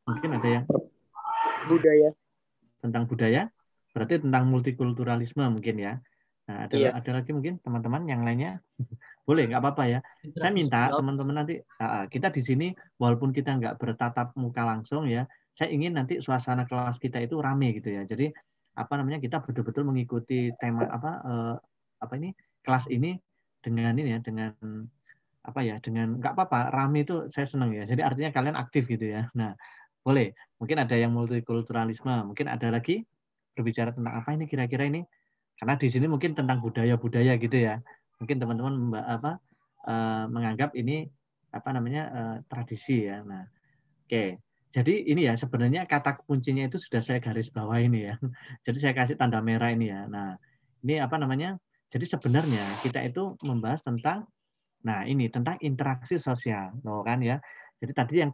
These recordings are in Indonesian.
Mungkin ada yang Budaya. tentang budaya, berarti tentang multikulturalisme mungkin ya. Nah, Iya. ada lagi mungkin teman-teman yang lainnya. Boleh, nggak apa-apa ya. Saya Interaksi minta sosial. teman-teman nanti, kita di sini, walaupun kita nggak bertatap muka langsung ya, saya ingin nanti suasana kelas kita itu rame gitu ya. Jadi, apa namanya, kita betul-betul mengikuti tema, apa ini, kelas ini dengan ini ya, dengan apa ya, dengan nggak apa-apa, rame itu saya senang ya. Jadi artinya kalian aktif gitu ya. Nah, boleh. Mungkin ada yang multikulturalisme, mungkin ada lagi berbicara tentang apa ini kira-kira ini? Karena di sini mungkin tentang budaya-budaya gitu ya. Mungkin teman-teman menganggap ini apa namanya tradisi ya. Nah, oke. Jadi ini ya sebenarnya kata kuncinya itu sudah saya garis bawah ini ya. Jadi saya kasih tanda merah ini ya. Nah, ini apa namanya? Jadi sebenarnya kita itu membahas tentang ini tentang interaksi sosial, loh kan ya. Jadi tadi yang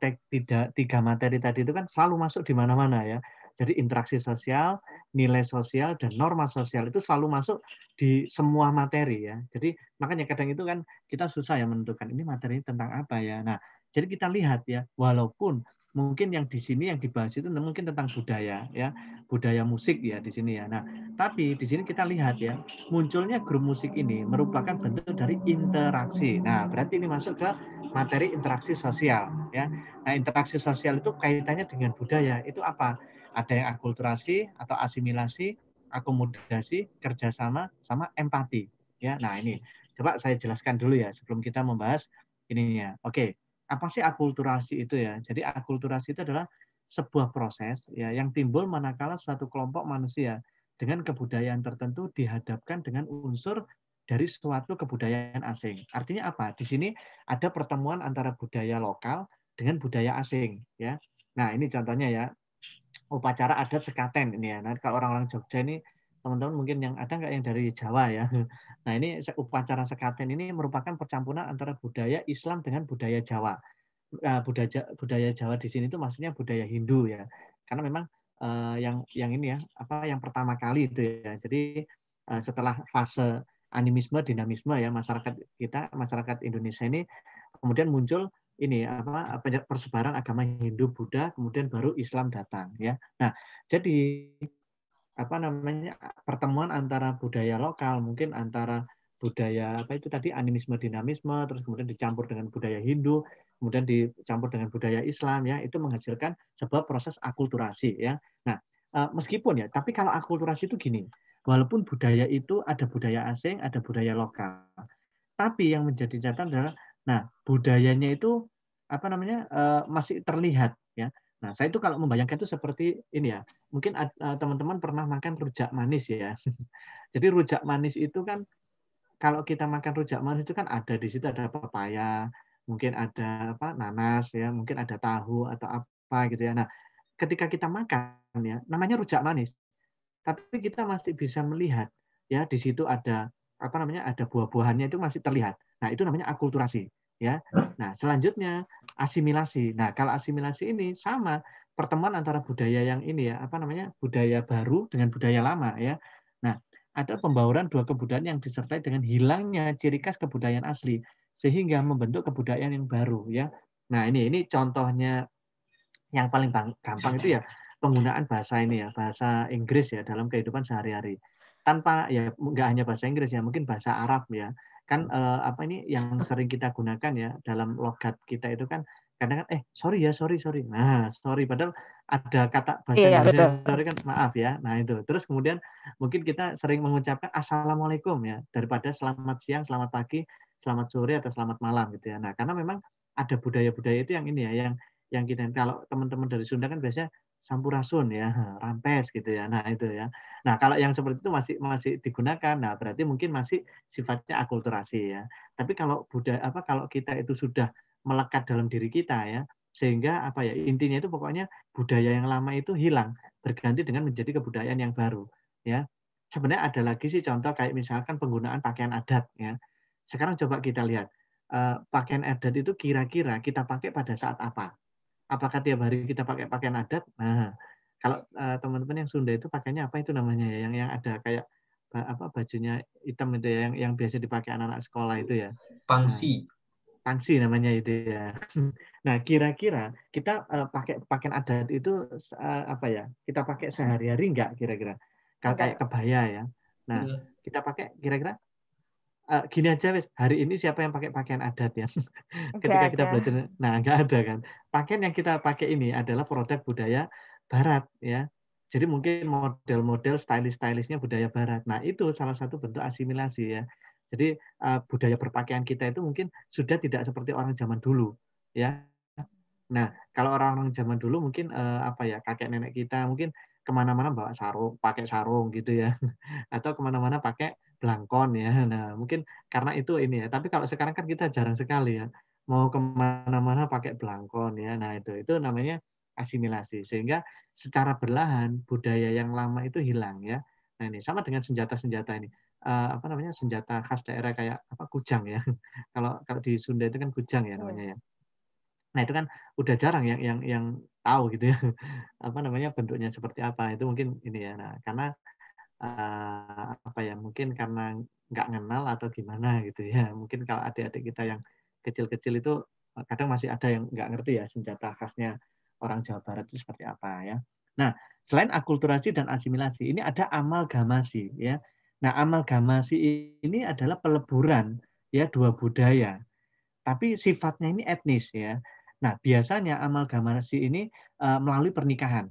tiga materi tadi itu kan selalu masuk di mana-mana ya. Jadi interaksi sosial, nilai sosial, dan norma sosial itu selalu masuk di semua materi ya. Jadi makanya kadang itu kan kita susah ya menentukan ini materi tentang apa ya. Nah, jadi kita lihat ya, walaupun mungkin yang di sini yang dibahas itu mungkin tentang budaya ya, budaya musik ya di sini ya. Nah, tapi di sini kita lihat ya, munculnya grup musik ini merupakan bentuk dari interaksi. Nah, berarti ini masuk ke materi interaksi sosial ya. Nah, interaksi sosial itu kaitannya dengan budaya. Itu apa? Ada yang akulturasi atau asimilasi, akomodasi, kerjasama, sama empati. Ya, nah ini coba saya jelaskan dulu ya sebelum kita membahas ininya. Oke, apa sih akulturasi itu ya? Jadi akulturasi itu adalah sebuah proses ya yang timbul manakala suatu kelompok manusia dengan kebudayaan tertentu dihadapkan dengan unsur dari suatu kebudayaan asing. Artinya apa? Di sini ada pertemuan antara budaya lokal dengan budaya asing ya. Nah, ini contohnya ya. Upacara adat sekaten ini ya. Nah, kalau orang-orang Jogja ini teman-teman mungkin yang ada nggak yang dari Jawa ya. Nah, ini upacara sekaten ini merupakan percampuran antara budaya Islam dengan budaya Jawa. Budaya Jawa di sini itu maksudnya budaya Hindu ya. Karena memang yang ini ya, apa yang pertama kali itu ya. Jadi setelah fase animisme, dinamisme ya masyarakat kita, masyarakat Indonesia ini kemudian muncul ini apa persebaran agama Hindu, Buddha, kemudian baru Islam datang ya. Nah, jadi apa namanya pertemuan antara budaya lokal mungkin antara budaya apa itu tadi animisme dinamisme terus kemudian dicampur dengan budaya Hindu kemudian dicampur dengan budaya Islam ya itu menghasilkan sebuah proses akulturasi ya. Nah, meskipun ya tapi kalau akulturasi itu gini walaupun budaya itu ada budaya asing ada budaya lokal tapi yang menjadi catatan adalah nah budayanya itu apa namanya masih terlihat ya. Nah, saya itu kalau membayangkan itu seperti ini ya. Mungkin teman-teman pernah makan rujak manis ya. Jadi rujak manis itu kan kalau kita makan rujak manis itu kan ada di situ ada pepaya, mungkin ada apa nanas ya, mungkin ada tahu atau apa gitu ya. Nah, ketika kita makan ya, namanya rujak manis. Tapi kita masih bisa melihat ya di situ ada apa namanya ada buah-buahannya itu masih terlihat. Nah, itu namanya akulturasi ya. Nah, selanjutnya asimilasi. Nah, kalau asimilasi ini sama pertemuan antara budaya yang ini ya, apa namanya? Budaya baru dengan budaya lama ya. Nah, ada pembauran dua kebudayaan yang disertai dengan hilangnya ciri khas kebudayaan asli sehingga membentuk kebudayaan yang baru ya. Nah, ini contohnya yang paling gampang itu ya penggunaan bahasa ini ya, bahasa Inggris ya dalam kehidupan sehari-hari. Tanpa ya nggak hanya bahasa Inggris ya, mungkin bahasa Arab ya. Kan apa ini yang sering kita gunakan ya dalam logat kita itu kan kadang kan sorry ya, sorry, sorry. Nah, sorry padahal ada kata bahasa Iya, betul. Inggrisnya sorry kan maaf ya. Nah, itu. Terus kemudian mungkin kita sering mengucapkan assalamualaikum ya daripada selamat siang, selamat pagi, selamat sore atau selamat malam gitu ya. Nah, karena memang ada budaya-budaya itu yang ini ya yang kita kalau teman-teman dari Sunda kan biasanya sampurasun ya, rampes gitu ya. Nah, itu ya. Nah, kalau yang seperti itu masih masih digunakan, nah berarti mungkin masih sifatnya akulturasi ya. Tapi kalau budaya apa kalau kita itu sudah melekat dalam diri kita ya, sehingga apa ya intinya itu pokoknya budaya yang lama itu hilang, berganti dengan menjadi kebudayaan yang baru ya. Sebenarnya ada lagi sih contoh kayak misalkan penggunaan pakaian adat ya. Sekarang coba kita lihat pakaian adat itu kira-kira kita pakai pada saat apa? Apakah tiap hari kita pakai pakaian adat? Nah, kalau teman-teman yang Sunda itu pakainya apa itu namanya ya? Yang ada kayak apa bajunya hitam itu ya, yang biasa dipakai anak-anak sekolah itu ya. Nah, Pangsi. Tangsi namanya itu ya. Nah, kira-kira kita pakai pakaian adat itu apa ya? Kita pakai sehari-hari enggak kira-kira? Kalau kayak Enggak. kebaya ya. Nah, Iya. kita pakai kira-kira gini aja wes, hari ini siapa yang pakai pakaian adat ya? Enggak Ketika kita ada. belajar, nah enggak ada kan. Pakaian yang kita pakai ini adalah produk budaya barat ya. Jadi mungkin model-model stylish-stylishnya budaya barat. Nah, itu salah satu bentuk asimilasi ya. Jadi budaya berpakaian kita itu mungkin sudah tidak seperti orang zaman dulu ya. Nah, kalau orang-orang zaman dulu mungkin apa ya, kakek nenek kita mungkin kemana-mana bawa sarung, pakai sarung gitu ya, atau kemana-mana pakai belangkon ya. Nah, mungkin karena itu ini ya. Tapi kalau sekarang kan kita jarang sekali ya, mau kemana-mana pakai belangkon ya. Nah, itu namanya asimilasi. Sehingga secara perlahan budaya yang lama itu hilang ya. Nah, ini sama dengan senjata-senjata ini. Apa namanya, senjata khas daerah kayak apa, kujang ya. Kalau kalau di Sunda itu kan kujang ya Iya. namanya ya. Nah, itu kan udah jarang yang tahu gitu ya, apa namanya, bentuknya seperti apa, itu mungkin ini ya. Nah, karena, apa ya, mungkin karena nggak ngenal atau gimana gitu ya. Mungkin kalau adik-adik kita yang kecil-kecil itu, kadang masih ada yang nggak ngerti ya senjata khasnya orang Jawa Barat itu seperti apa ya. Nah, selain akulturasi dan asimilasi, ini ada amalgamasi ya. Nah, amalgamasi ini adalah peleburan ya dua budaya, tapi sifatnya ini etnis ya. Nah, biasanya amalgamasi ini melalui pernikahan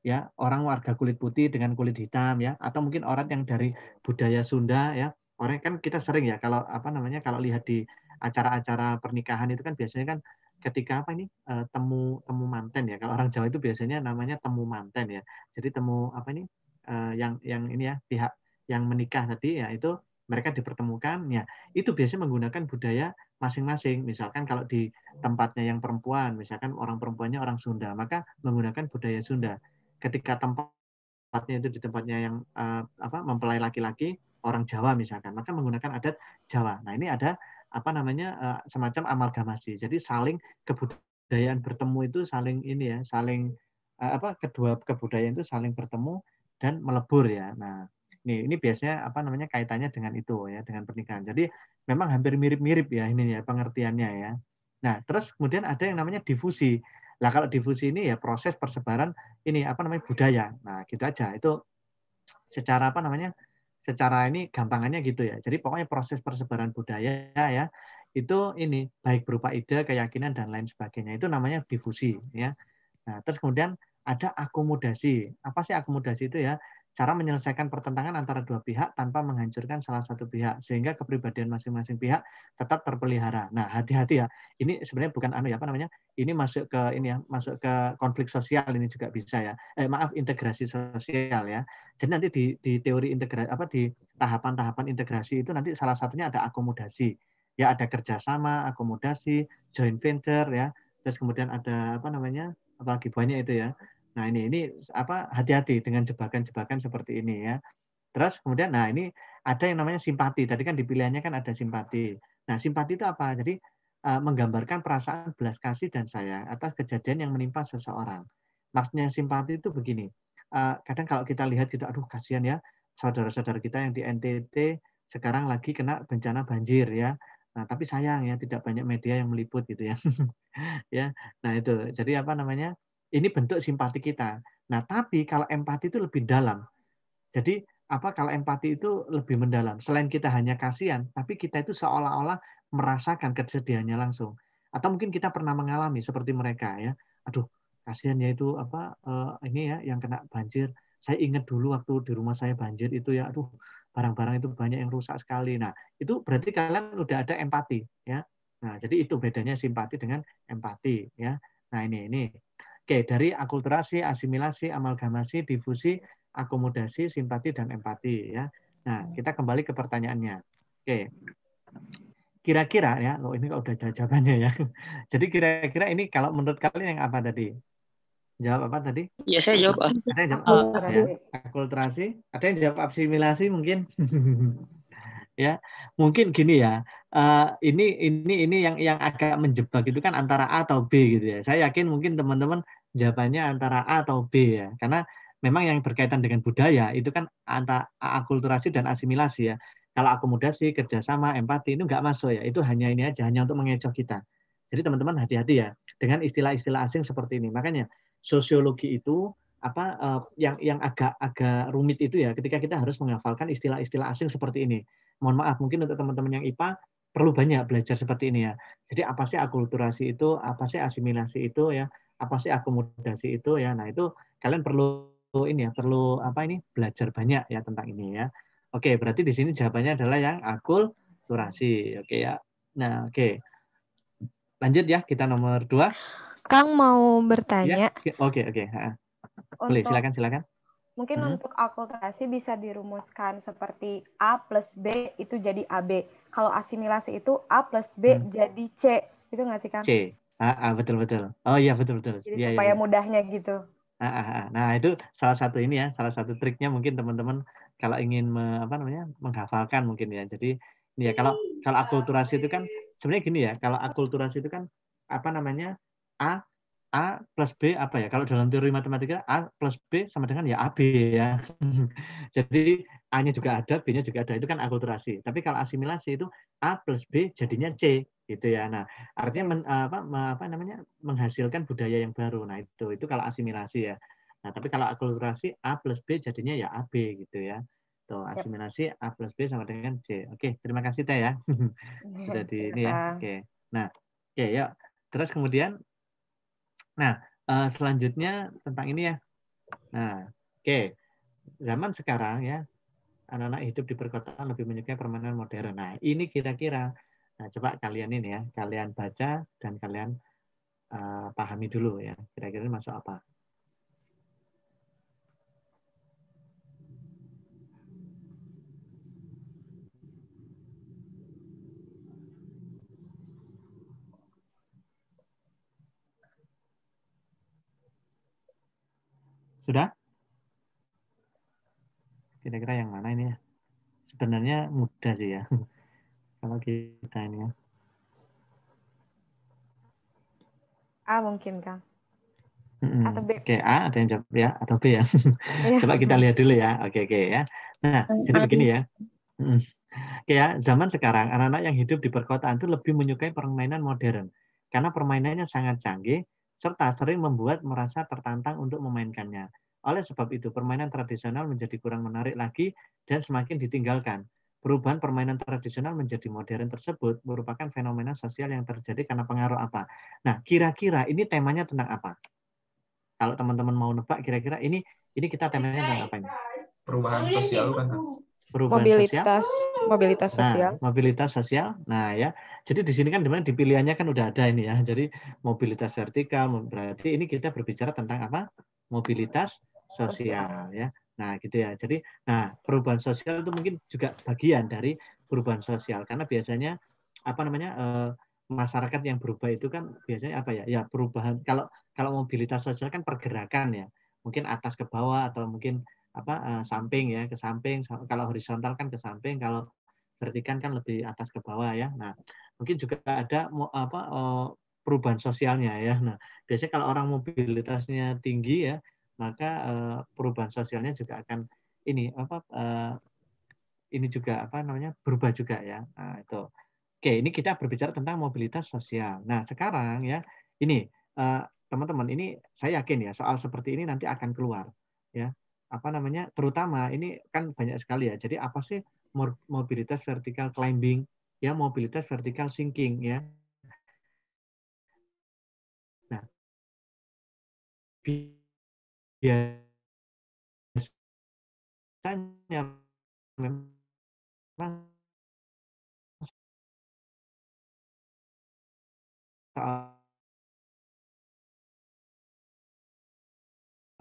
ya, orang warga kulit putih dengan kulit hitam ya, atau mungkin orang yang dari budaya Sunda ya. Orang kan kita sering ya kalau apa namanya, kalau lihat di acara-acara pernikahan itu kan biasanya kan ketika apa ini temu temu manten ya. Kalau orang Jawa itu biasanya namanya temu manten ya. Jadi temu apa ini yang ini ya, pihak yang menikah tadi ya, itu mereka dipertemukan ya. Itu biasanya menggunakan budaya masing-masing. Misalkan kalau di tempatnya yang perempuan, misalkan orang perempuannya orang Sunda, maka menggunakan budaya Sunda. Ketika tempatnya itu di tempatnya yang apa, mempelai laki-laki orang Jawa misalkan, maka menggunakan adat Jawa. Nah, ini ada apa namanya semacam amalgamasi. Jadi saling kebudayaan bertemu itu saling ini ya, saling apa, kedua kebudayaan itu saling bertemu dan melebur ya. Nah, ini biasanya apa namanya kaitannya dengan itu ya, dengan pernikahan. Jadi memang hampir mirip-mirip ya ini ya pengertiannya ya. Nah, terus kemudian ada yang namanya difusi. Nah, kalau difusi ini ya proses persebaran ini apa namanya budaya. Nah, gitu aja. Itu secara apa namanya? Secara ini gampangannya gitu ya. Jadi pokoknya proses persebaran budaya ya itu ini baik berupa ide, keyakinan dan lain sebagainya. Itu namanya difusi ya. Nah, terus kemudian ada akomodasi. Apa sih akomodasi itu ya? Cara menyelesaikan pertentangan antara dua pihak tanpa menghancurkan salah satu pihak sehingga kepribadian masing-masing pihak tetap terpelihara. Nah, hati-hati ya. Ini sebenarnya bukan anu ya apa namanya? Ini masuk ke ini ya, masuk ke konflik sosial ini juga bisa ya. Maaf, integrasi sosial ya. Jadi nanti di teori integrasi apa di tahapan-tahapan integrasi itu nanti salah satunya ada akomodasi. Ya ada kerjasama, akomodasi, joint venture ya. Terus kemudian ada apa namanya? Apalagi banyak itu ya. Nah, ini apa hati-hati dengan jebakan-jebakan seperti ini ya. Terus kemudian nah ini ada yang namanya simpati. Tadi kan di pilihannya kan ada simpati. Nah, simpati itu apa? Jadi menggambarkan perasaan belas kasih dan sayang atas kejadian yang menimpa seseorang. Maksudnya simpati itu begini. Kadang kalau kita lihat gitu, aduh kasihan ya saudara-saudara kita yang di NTT sekarang lagi kena bencana banjir ya. Nah, tapi sayang ya tidak banyak media yang meliput gitu ya. Ya. Nah, itu. Jadi apa namanya? Ini bentuk simpati kita. Nah, tapi kalau empati itu lebih dalam. Jadi apa kalau empati itu lebih mendalam. Selain kita hanya kasihan, tapi kita itu seolah-olah merasakan kesedihannya langsung. Atau mungkin kita pernah mengalami seperti mereka ya. Aduh, kasihan ya itu apa ini ya yang kena banjir. Saya ingat dulu waktu di rumah saya banjir itu ya, aduh barang-barang itu banyak yang rusak sekali. Nah, itu berarti kalian udah ada empati ya. Nah, jadi itu bedanya simpati dengan empati ya. Nah, ini. Oke, dari akulturasi, asimilasi, amalgamasi, difusi, akomodasi, simpati, dan empati ya. Nah, kita kembali ke pertanyaannya. Oke, kira-kira ya, loh ini kok udah ada jawabannya ya. Jadi kira-kira ini kalau menurut kalian yang apa tadi? Jawab apa tadi? Ya, saya jawab. Ada yang jawab ya, Akulturasi. akulturasi, ada yang jawab asimilasi mungkin. Ya, mungkin gini ya. Ini yang agak menjebak itu kan antara A atau B gitu ya. Saya yakin mungkin teman-teman jawabannya antara A atau B ya. Karena memang yang berkaitan dengan budaya itu kan antara akulturasi dan asimilasi ya. Kalau akomodasi, kerjasama, empati itu nggak masuk ya. Itu hanya ini aja, hanya untuk mengecoh kita. Jadi teman-teman hati-hati ya dengan istilah-istilah asing seperti ini. Makanya sosiologi itu yang agak rumit itu ya ketika kita harus menghafalkan istilah-istilah asing seperti ini. Mohon maaf mungkin untuk teman-teman yang IPA perlu banyak belajar seperti ini ya. Jadi apa sih akulturasi itu, apa sih asimilasi itu ya, apa sih akomodasi itu ya. Nah, itu kalian perlu ini ya, perlu belajar banyak ya tentang ini ya. Oke, berarti di sini jawabannya adalah yang akulturasi. Oke ya. Nah, oke. Lanjut ya, kita nomor 2. Kang mau Ya, bertanya. oke. Boleh, Untuk silakan. mungkin untuk akulturasi bisa dirumuskan seperti A plus B itu jadi AB. Kalau asimilasi itu A plus B jadi C. Itu nggak sih, Kang? C. Betul. Oh iya, betul. Jadi Iya, supaya iya. mudahnya gitu. Nah, itu salah satu ini ya, salah satu triknya mungkin teman-teman kalau ingin menghafalkan mungkin ya. Jadi ini ya kalau akulturasi itu kan sebenarnya gini ya, kalau akulturasi itu kan A A plus B apa ya? Kalau dalam teori matematika A plus B sama dengan ya AB ya. Jadi A-nya juga ada, B-nya juga ada. Itu kan akulturasi. Tapi kalau asimilasi itu A plus B jadinya C gitu ya. Nah, artinya menghasilkan budaya yang baru. Nah, itu kalau asimilasi ya. Nah, tapi kalau akulturasi A plus B jadinya ya AB gitu ya. Tuh, asimilasi A plus B sama dengan C. Oke, terima kasih Teh ya. Sudah di ini ya. Oke. Nah, oke ya. Terus kemudian selanjutnya tentang ini ya. Nah, oke. Zaman sekarang ya, anak-anak hidup di perkotaan lebih menyukai permainan modern. Nah, ini kira-kira, coba kalian ini ya, kalian baca dan kalian pahami dulu ya. Kira-kira ini masuk apa? Sudah? Kira-kira yang mana ini ya? Sebenarnya mudah sih ya. Kalau kita ini ya. A mungkin, Kang. Atau B. Oke, A ada yang jawab ya atau B ya. Iya. Coba kita lihat dulu ya. Oke ya. Nah, jadi begini ya. Oke ya, zaman sekarang anak-anak yang hidup di perkotaan itu lebih menyukai permainan modern karena permainannya sangat canggih serta sering membuat merasa tertantang untuk memainkannya. Oleh sebab itu, permainan tradisional menjadi kurang menarik lagi dan semakin ditinggalkan. Perubahan permainan tradisional menjadi modern tersebut merupakan fenomena sosial yang terjadi karena pengaruh apa? Nah, kira-kira ini temanya tentang apa? Kalau teman-teman mau nebak, kira-kira ini kita temanya tentang apa ini? Perubahan sosial kan? Perubahan sosial. Mobilitas sosial. Nah, mobilitas sosial. Nah, ya. Jadi di sini kan dimana di pilihannya kan udah ada ini ya. Jadi mobilitas vertikal, berarti ini kita berbicara tentang apa? Mobilitas sosial ya. Nah, gitu ya. Jadi, perubahan sosial itu mungkin juga bagian dari perubahan sosial karena biasanya masyarakat yang berubah itu kan biasanya apa ya? Ya perubahan. Kalau mobilitas sosial kan pergerakan ya. Mungkin atas ke bawah atau mungkin samping ya ke samping. Kalau horizontal kan ke samping, kalau vertikal kan lebih atas ke bawah ya. Nah, mungkin juga ada perubahan sosialnya ya. Nah, biasanya kalau orang mobilitasnya tinggi ya, maka perubahan sosialnya juga akan ini juga berubah juga ya. Nah, itu. Oke, ini kita berbicara tentang mobilitas sosial. Nah, sekarang ya, ini teman-teman, ini saya yakin ya soal seperti ini nanti akan keluar ya. Terutama ini kan banyak sekali ya. Jadi apa sih mobilitas vertikal climbing, ya mobilitas vertikal sinking ya. Nah, biasanya memang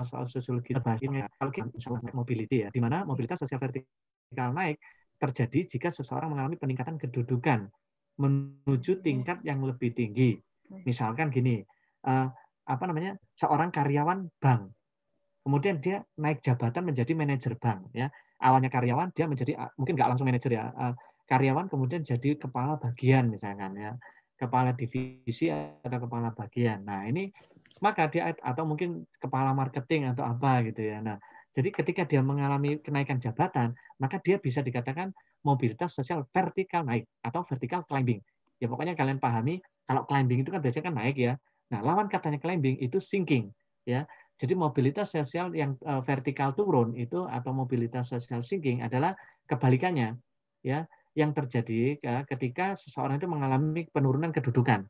soal sosiologi bahasanya kalau misalnya mobility ya, di mana mobilitas sosial vertikal naik terjadi jika seseorang mengalami peningkatan kedudukan menuju tingkat yang lebih tinggi. Misalkan gini, seorang karyawan bank, kemudian dia naik jabatan menjadi manajer bank, ya. Awalnya karyawan, dia menjadi mungkin nggak langsung manajer ya, karyawan kemudian jadi kepala bagian misalkan ya, kepala divisi atau kepala bagian. Nah ini maka dia atau mungkin kepala marketing atau apa gitu ya. Nah Jadi ketika dia mengalami kenaikan jabatan, maka dia bisa dikatakan mobilitas sosial vertikal naik atau vertikal climbing. Ya pokoknya kalian pahami, kalau climbing itu kan biasanya kan naik ya. Nah, lawan katanya climbing itu sinking ya. Jadi mobilitas sosial yang vertikal turun itu atau mobilitas sosial sinking adalah kebalikannya ya, yang terjadi ketika seseorang itu mengalami penurunan kedudukan.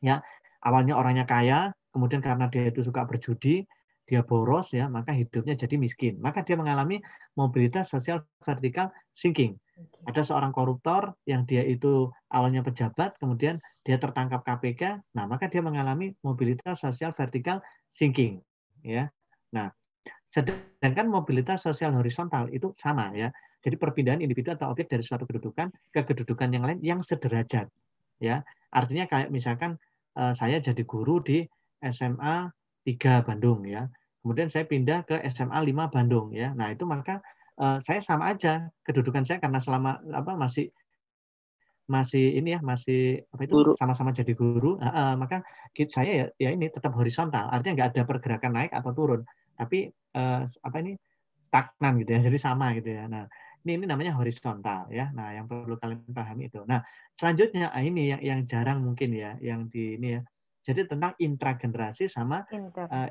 Ya, awalnya orangnya kaya, kemudian karena dia itu suka berjudi, dia boros ya, maka hidupnya jadi miskin. Maka dia mengalami mobilitas sosial vertikal sinking. Ada seorang koruptor yang dia itu awalnya pejabat, kemudian dia tertangkap KPK, nah maka dia mengalami mobilitas sosial vertikal sinking, ya. Nah, sedangkan mobilitas sosial horizontal itu sama ya. Jadi perpindahan individu atau objek dari suatu kedudukan ke kedudukan yang lain yang sederajat, ya. Artinya kayak misalkan saya jadi guru di SMA 3 Bandung ya. Kemudian saya pindah ke SMA 5 Bandung ya. Nah, itu maka saya sama aja kedudukan saya karena selama masih masih ini ya, masih apa itu Guru. sama-sama jadi guru, maka saya ya ini tetap horizontal. Artinya nggak ada pergerakan naik atau turun. Tapi stagnan gitu ya. Jadi sama gitu ya. Nah, ini namanya horizontal ya. Nah, yang perlu kalian pahami itu. Nah, selanjutnya ini yang jarang mungkin ya, yang di ini ya. Jadi tentang intragenerasi sama sama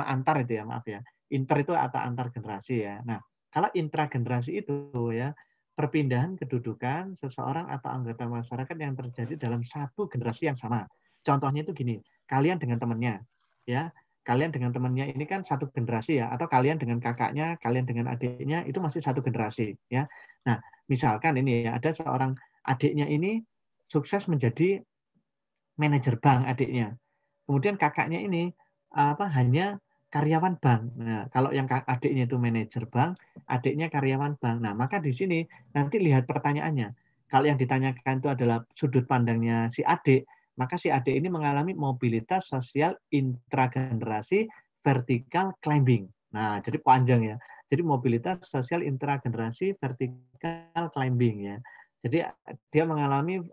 antar itu ya, maaf ya. Inter itu atau antar generasi ya. Nah, kalau intragenerasi itu ya perpindahan kedudukan seseorang atau anggota masyarakat yang terjadi dalam satu generasi yang sama. Contohnya itu gini, kalian dengan temannya ya. Kalian dengan temannya ini kan satu generasi ya, atau kalian dengan kakaknya, kalian dengan adiknya itu masih satu generasi ya. Nah, misalkan ini ya ada seorang adiknya ini sukses menjadi manajer bank adiknya. Kemudian kakaknya ini hanya karyawan bank. Nah, kalau yang adiknya itu manajer bank, adiknya karyawan bank. Nah, maka di sini nanti lihat pertanyaannya. Kalau yang ditanyakan itu adalah sudut pandangnya si adik, maka si adik ini mengalami mobilitas sosial intragenerasi vertikal climbing. Nah, jadi panjang ya. Jadi mobilitas sosial intragenerasi vertikal climbing ya. Jadi dia mengalami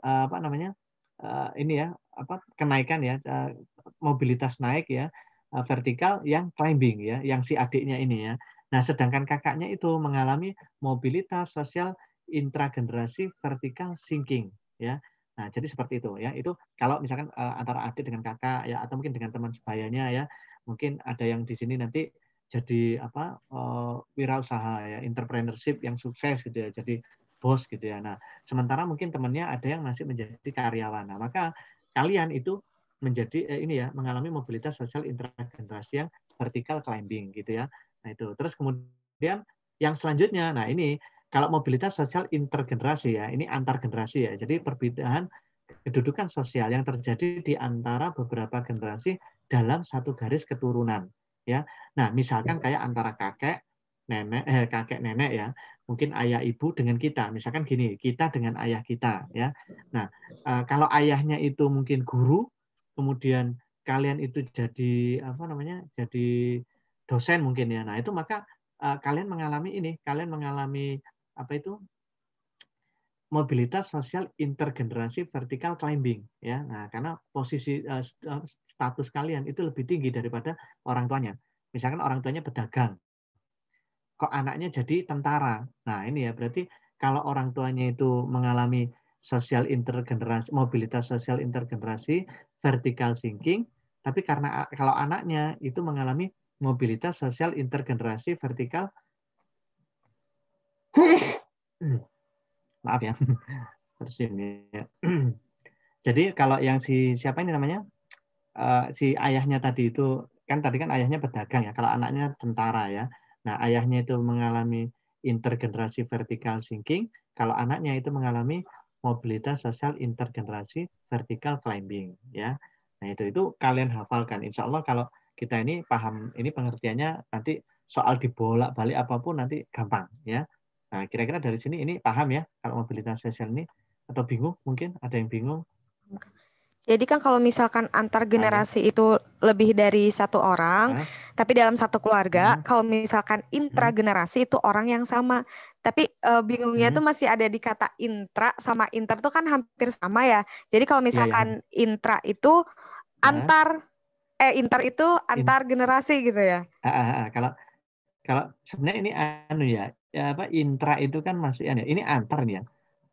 ini ya kenaikan ya mobilitas naik ya vertikal yang climbing ya yang si adiknya ini ya. Nah, sedangkan kakaknya itu mengalami mobilitas sosial intragenerasi vertikal sinking ya. Nah, jadi seperti itu ya. Itu kalau misalkan antara adik dengan kakak ya atau mungkin dengan teman sebayanya ya. Mungkin ada yang di sini nanti jadi wirausaha ya, entrepreneurship yang sukses gitu ya. Jadi bos gitu ya. Nah, sementara mungkin temannya ada yang masih menjadi karyawan. Nah, maka kalian itu menjadi ini ya mengalami mobilitas sosial intragenerasi yang vertikal climbing gitu ya. Nah, itu. Terus kemudian yang selanjutnya, nah ini kalau mobilitas sosial intergenerasi ya, ini antar generasi ya. Jadi perbedaan kedudukan sosial yang terjadi di antara beberapa generasi dalam satu garis keturunan ya. Nah, misalkan kayak antara kakek nenek ya, mungkin ayah ibu dengan kita, misalkan gini, kita dengan ayah kita ya. Nah, kalau ayahnya itu mungkin guru, kemudian kalian itu jadi jadi dosen mungkin ya. Nah, itu maka kalian mengalami apa itu mobilitas sosial intergenerasi vertikal climbing ya. Nah, karena posisi status kalian itu lebih tinggi daripada orang tuanya. Misalkan orang tuanya pedagang, kok anaknya jadi tentara. Nah, ini ya berarti kalau orang tuanya itu mengalami sosial intergenerasi, mobilitas sosial intergenerasi, vertical sinking, tapi karena kalau anaknya itu mengalami mobilitas sosial intergenerasi vertikal maaf ya. Ya. Jadi kalau yang siapa ini namanya? Si ayahnya tadi itu kan ayahnya pedagang ya. Kalau anaknya tentara ya. Nah, ayahnya itu mengalami intergenerasi vertikal sinking, kalau anaknya itu mengalami mobilitas sosial intergenerasi vertikal climbing ya. Nah, itu kalian hafalkan. Insya Allah kalau kita ini paham ini pengertiannya nanti soal dibolak-balik apapun nanti gampang ya. Nah, kira-kira dari sini ini paham ya kalau mobilitas sosial ini atau bingung mungkin ada yang bingung? Jadi kan kalau misalkan antar generasi itu lebih dari satu orang, tapi dalam satu keluarga, kalau misalkan intragenerasi itu orang yang sama. Tapi bingungnya tuh masih ada di kata intra sama inter tuh kan hampir sama ya. Jadi kalau misalkan intra itu antar inter itu antar generasi gitu ya? Kalau kalau sebenarnya ini anu ya apa intra itu kan masih anu ya, ini antar nih ya.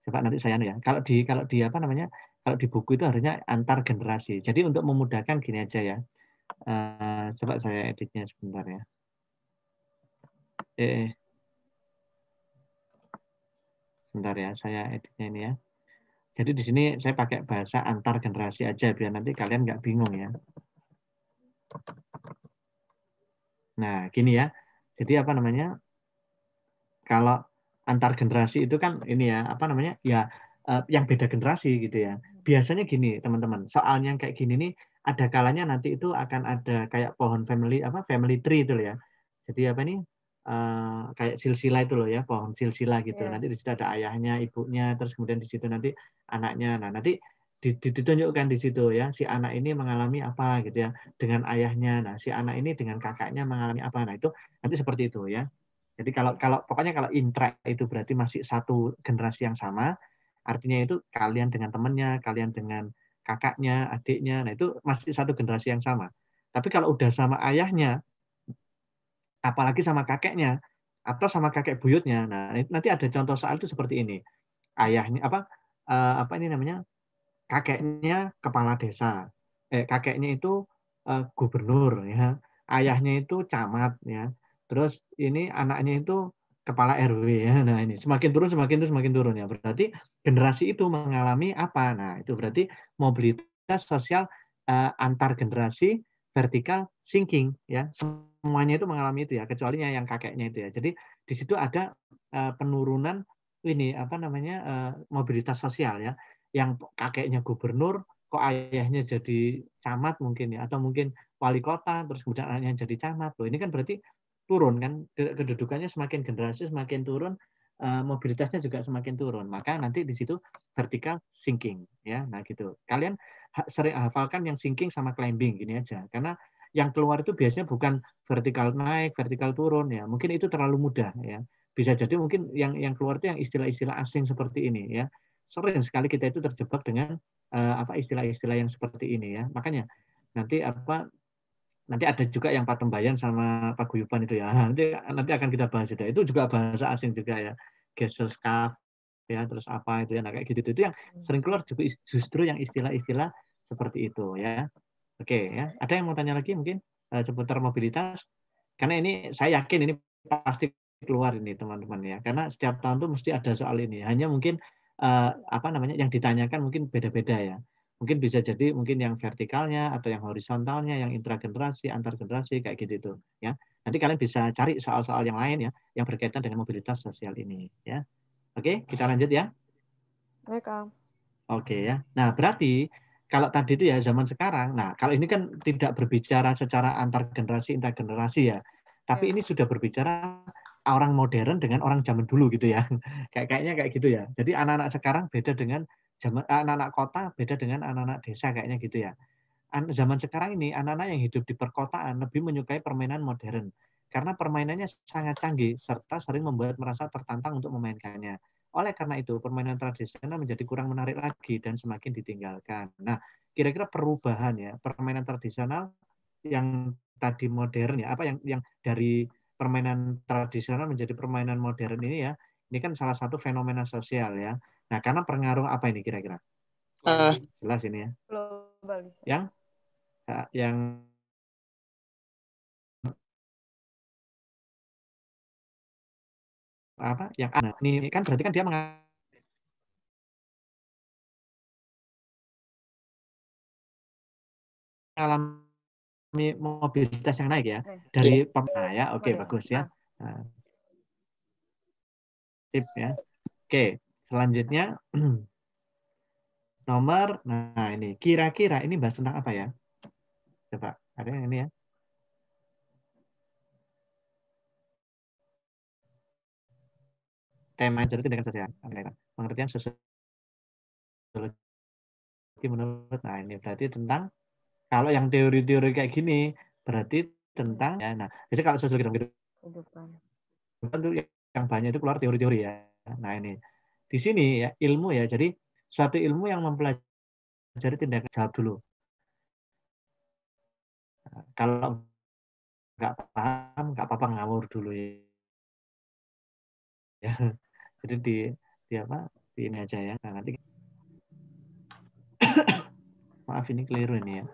Coba nanti saya anu ya. Kalau di apa namanya? Kalau di buku itu harusnya antar generasi. Jadi untuk memudahkan gini aja ya. Coba saya editnya sebentar ya. Sebentar ya, saya editnya ini ya. Jadi di sini saya pakai bahasa antar generasi aja biar nanti kalian nggak bingung ya. Nah, gini ya. Jadi apa namanya? Kalau antar generasi itu kan ini ya, apa namanya? Ya yang beda generasi gitu ya. Biasanya gini, teman-teman. Soalnya kayak gini nih ada kalanya nanti itu akan ada kayak pohon family apa family tree itu loh ya. Jadi apa nih? Kayak silsilah itu loh ya, pohon silsilah gitu. Yeah. Nanti di situ ada ayahnya, ibunya, terus kemudian di situ nanti anaknya. Nah, nanti ditunjukkan di situ ya, si anak ini mengalami apa gitu ya dengan ayahnya. Nah, si anak ini dengan kakaknya mengalami apa. Nah, itu nanti seperti itu ya. Jadi kalau pokoknya kalau intra itu berarti masih satu generasi yang sama, artinya itu kalian dengan temannya, kalian dengan kakaknya, adiknya, nah itu masih satu generasi yang sama. Tapi kalau udah sama ayahnya, apalagi sama kakeknya atau sama kakek buyutnya. Nah, nanti ada contoh soal itu seperti ini. Ayahnya apa ini namanya? Kakeknya kepala desa. Kakeknya itu gubernur ya. Ayahnya itu camat ya. Terus ini anaknya itu kepala RW ya. Nah, ini semakin turun semakin turun ya. Berarti generasi itu mengalami apa? Nah, itu berarti mobilitas sosial antar generasi vertikal sinking ya. Semuanya itu mengalami itu ya, kecuali yang kakeknya itu ya. Jadi di situ ada penurunan ini apa namanya mobilitas sosial ya. Yang kakeknya gubernur, kok ayahnya jadi camat mungkin ya, atau mungkin wali kota, terus kemudian anaknya jadi camat. Loh, ini kan berarti turun kan, kedudukannya semakin generasi semakin turun, mobilitasnya juga semakin turun. Maka nanti di situ vertical sinking ya. Nah gitu. Kalian sering hafalkan yang sinking sama climbing gini aja. Karena yang keluar itu biasanya bukan vertikal naik, vertikal turun ya. Mungkin itu terlalu mudah ya. Bisa jadi mungkin yang keluar itu yang istilah-istilah asing seperti ini ya. Sering sekali kita itu terjebak dengan apa istilah-istilah yang seperti ini ya. Makanya nanti ada juga yang patembayan sama paguyuban itu ya. Nanti akan kita bahas itu. Itu juga bahasa asing juga ya. Gesellschaft ya, terus apa itu ya. Nah, kayak gitu itu yang sering keluar juga justru yang istilah-istilah seperti itu ya. Oke ya. Ada yang mau tanya lagi mungkin seputar mobilitas? Karena ini saya yakin ini pasti keluar ini teman-teman ya. Karena setiap tahun tuh mesti ada soal ini. Hanya mungkin apa namanya yang ditanyakan mungkin beda-beda ya. Mungkin bisa jadi mungkin yang vertikalnya atau yang horizontalnya, yang intragenerasi, antar generasi kayak gitu itu ya. Nanti kalian bisa cari soal-soal yang lain ya yang berkaitan dengan mobilitas sosial ini ya. Oke, kita lanjut ya. Oke, Kang. Oke ya. Nah, berarti kalau tadi itu ya zaman sekarang. Nah, kalau ini kan tidak berbicara secara antar generasi, intergenerasi ya. Tapi ini sudah berbicara orang modern dengan orang zaman dulu gitu ya. Kayaknya kayak gitu ya. Jadi anak-anak sekarang beda dengan anak-anak kota beda dengan anak-anak desa kayaknya gitu ya. Zaman sekarang ini anak-anak yang hidup di perkotaan lebih menyukai permainan modern karena permainannya sangat canggih serta sering membuat merasa tertantang untuk memainkannya. Oleh karena itu, permainan tradisional menjadi kurang menarik lagi dan semakin ditinggalkan. Nah, kira-kira perubahan ya, permainan tradisional yang tadi modern ya, apa yang dari permainan tradisional menjadi permainan modern ini ya, ini kan salah satu fenomena sosial ya. Nah, karena pengaruh apa ini kira-kira? Jelas ini ya. Global. Yang apa yang ini kan berarti kan dia mengalami mobilitas yang naik ya dari ya oke bagus ya. Nah, tip ya. Oke, selanjutnya nomor nah ini kira-kira ini bahas tentang apa ya? Coba ada yang ini ya. Tema jadi tindakan sosial. Pengertian sosiologi menurut nah ini berarti tentang kalau yang teori-teori kayak gini berarti tentang ya nah biasanya kalau sosiologi kehidupan yang banyak itu keluar teori-teori ya. Nah ini di sini ya ilmu ya jadi suatu ilmu yang mempelajari tindakan jawab dulu Kalau nggak paham, nggak apa-apa ngawur dulu ya. Jadi di apa? Di ini aja ya. Nah, nanti maaf ini keliru ini ya.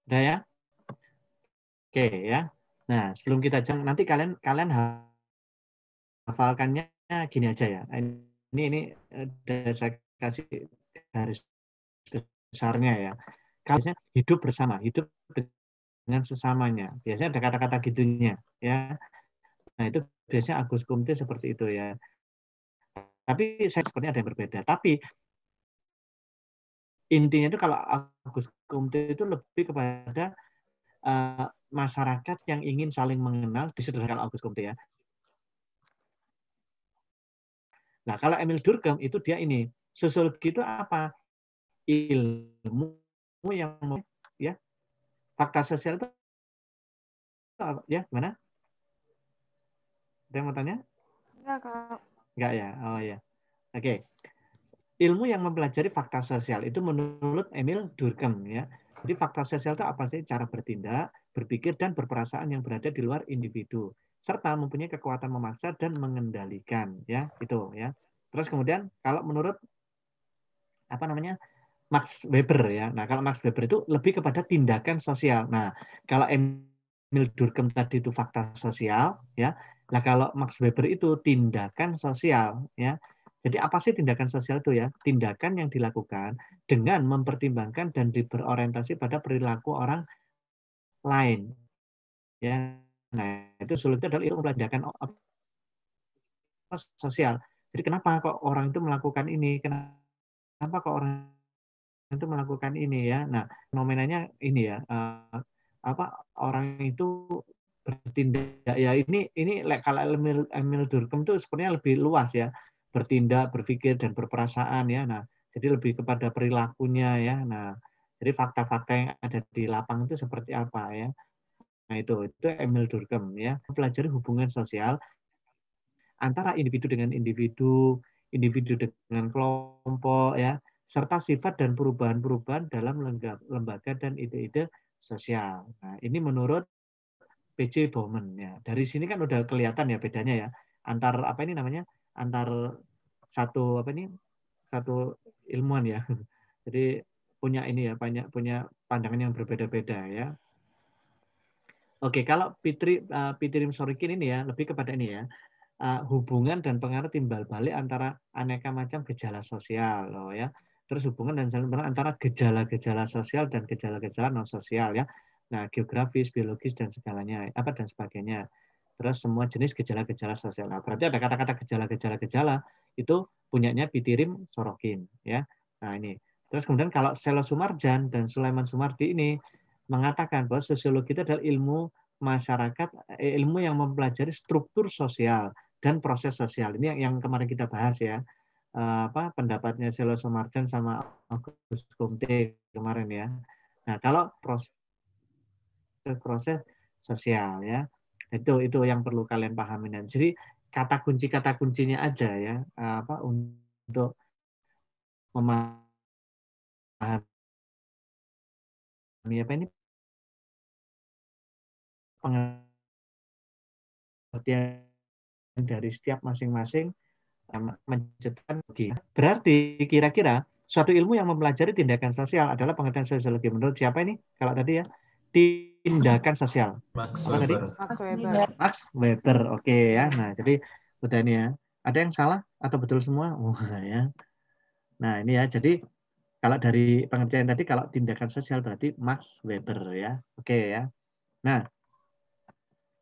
Udah ya? Oke ya. Nah, sebelum kita jang, nanti kalian hafalkannya gini aja ya. Ini saya kasih garis besarnya ya. Kalau hidup bersama, hidup dengan sesamanya. Biasanya ada kata-kata gitunya ya. Nah, itu biasanya Agus Kumte seperti itu ya. Tapi saya sepertinya ada yang berbeda. Tapi intinya itu kalau Agus Kumte itu lebih kepada masyarakat yang ingin saling mengenal, disederhanakan kalau Agus Kumte ya. Nah, kalau Emil Durkheim itu dia ini, sosiologi itu apa? Ilmu yang ya, fakta sosial itu ya, gimana? Ada yang mau tanya? Enggak, Kak. Enggak ya? Oh ya. Oke. Ilmu yang mempelajari fakta sosial itu menurut Emil Durkheim ya. Jadi fakta sosial itu apa sih? Cara bertindak, berpikir dan berperasaan yang berada di luar individu serta mempunyai kekuatan memaksa dan mengendalikan ya, itu ya. Terus kemudian kalau menurut apa namanya? Max Weber ya. Nah, kalau Max Weber itu lebih kepada tindakan sosial. Nah, kalau Emil Durkheim tadi itu fakta sosial ya. Nah, kalau Max Weber itu tindakan sosial ya. Jadi apa sih tindakan sosial itu ya? Tindakan yang dilakukan dengan mempertimbangkan dan berorientasi pada perilaku orang lain ya. Nah, itu sulitnya adalah itu tindakan sosial. Jadi kenapa kok orang itu melakukan ini? Kenapa kok orang itu melakukan ini ya. Nah, fenomenanya ini ya, apa orang itu bertindak ya ini kalau Emil Durkheim itu sebenarnya lebih luas ya, bertindak, berpikir dan berperasaan ya. Nah, jadi lebih kepada perilakunya ya. Nah, jadi fakta-fakta yang ada di lapang itu seperti apa ya. Nah, itu Emil Durkheim ya, mempelajari hubungan sosial antara individu dengan individu, individu dengan kelompok ya, serta sifat dan perubahan-perubahan dalam lembaga dan ide-ide sosial. Nah, ini menurut P.J. Bauman ya. Dari sini kan udah kelihatan ya bedanya ya antar apa ini namanya? Antar satu apa ini? Satu ilmuwan ya. Jadi punya ini ya, banyak punya pandangan yang berbeda-beda ya. Oke, kalau Pitrim Sorikin ini ya lebih kepada ini ya. Hubungan dan pengaruh timbal balik antara aneka macam gejala sosial loh ya. Terus hubungan dan saling pengaruh antara gejala-gejala sosial dan gejala-gejala non sosial ya. Nah, geografis, biologis dan segalanya apa dan sebagainya. Terus semua jenis gejala-gejala sosial. Nah, berarti ada kata-kata gejala-gejala itu punyanya Pitirim Sorokin ya. Nah, ini. Terus kemudian kalau Selo Sumarjan dan Sulaiman Sumardi ini mengatakan bahwa sosiologi itu adalah ilmu masyarakat, ilmu yang mempelajari struktur sosial dan proses sosial. Ini yang kemarin kita bahas ya. Apa pendapatnya Selo Sumarjan sama Agus Kumte kemarin ya. Nah, kalau proses sosial ya. Itu yang perlu kalian pahami. Jadi kata kuncinya aja ya apa untuk memahami apa ini pengertian dari setiap masing-masing menciptakan logika. Berarti kira-kira suatu ilmu yang mempelajari tindakan sosial adalah pengertian sosiologi. Menurut siapa ini? Kalau tadi ya, tindakan sosial. Max Apa tadi? Weber. Max Weber. Max Weber. Oke ya. Nah, jadi udah ini ya. Ada yang salah atau betul semua? Ya. Nah, ini ya. Jadi kalau dari pengertian tadi, kalau tindakan sosial berarti Max Weber ya. Oke ya. Nah,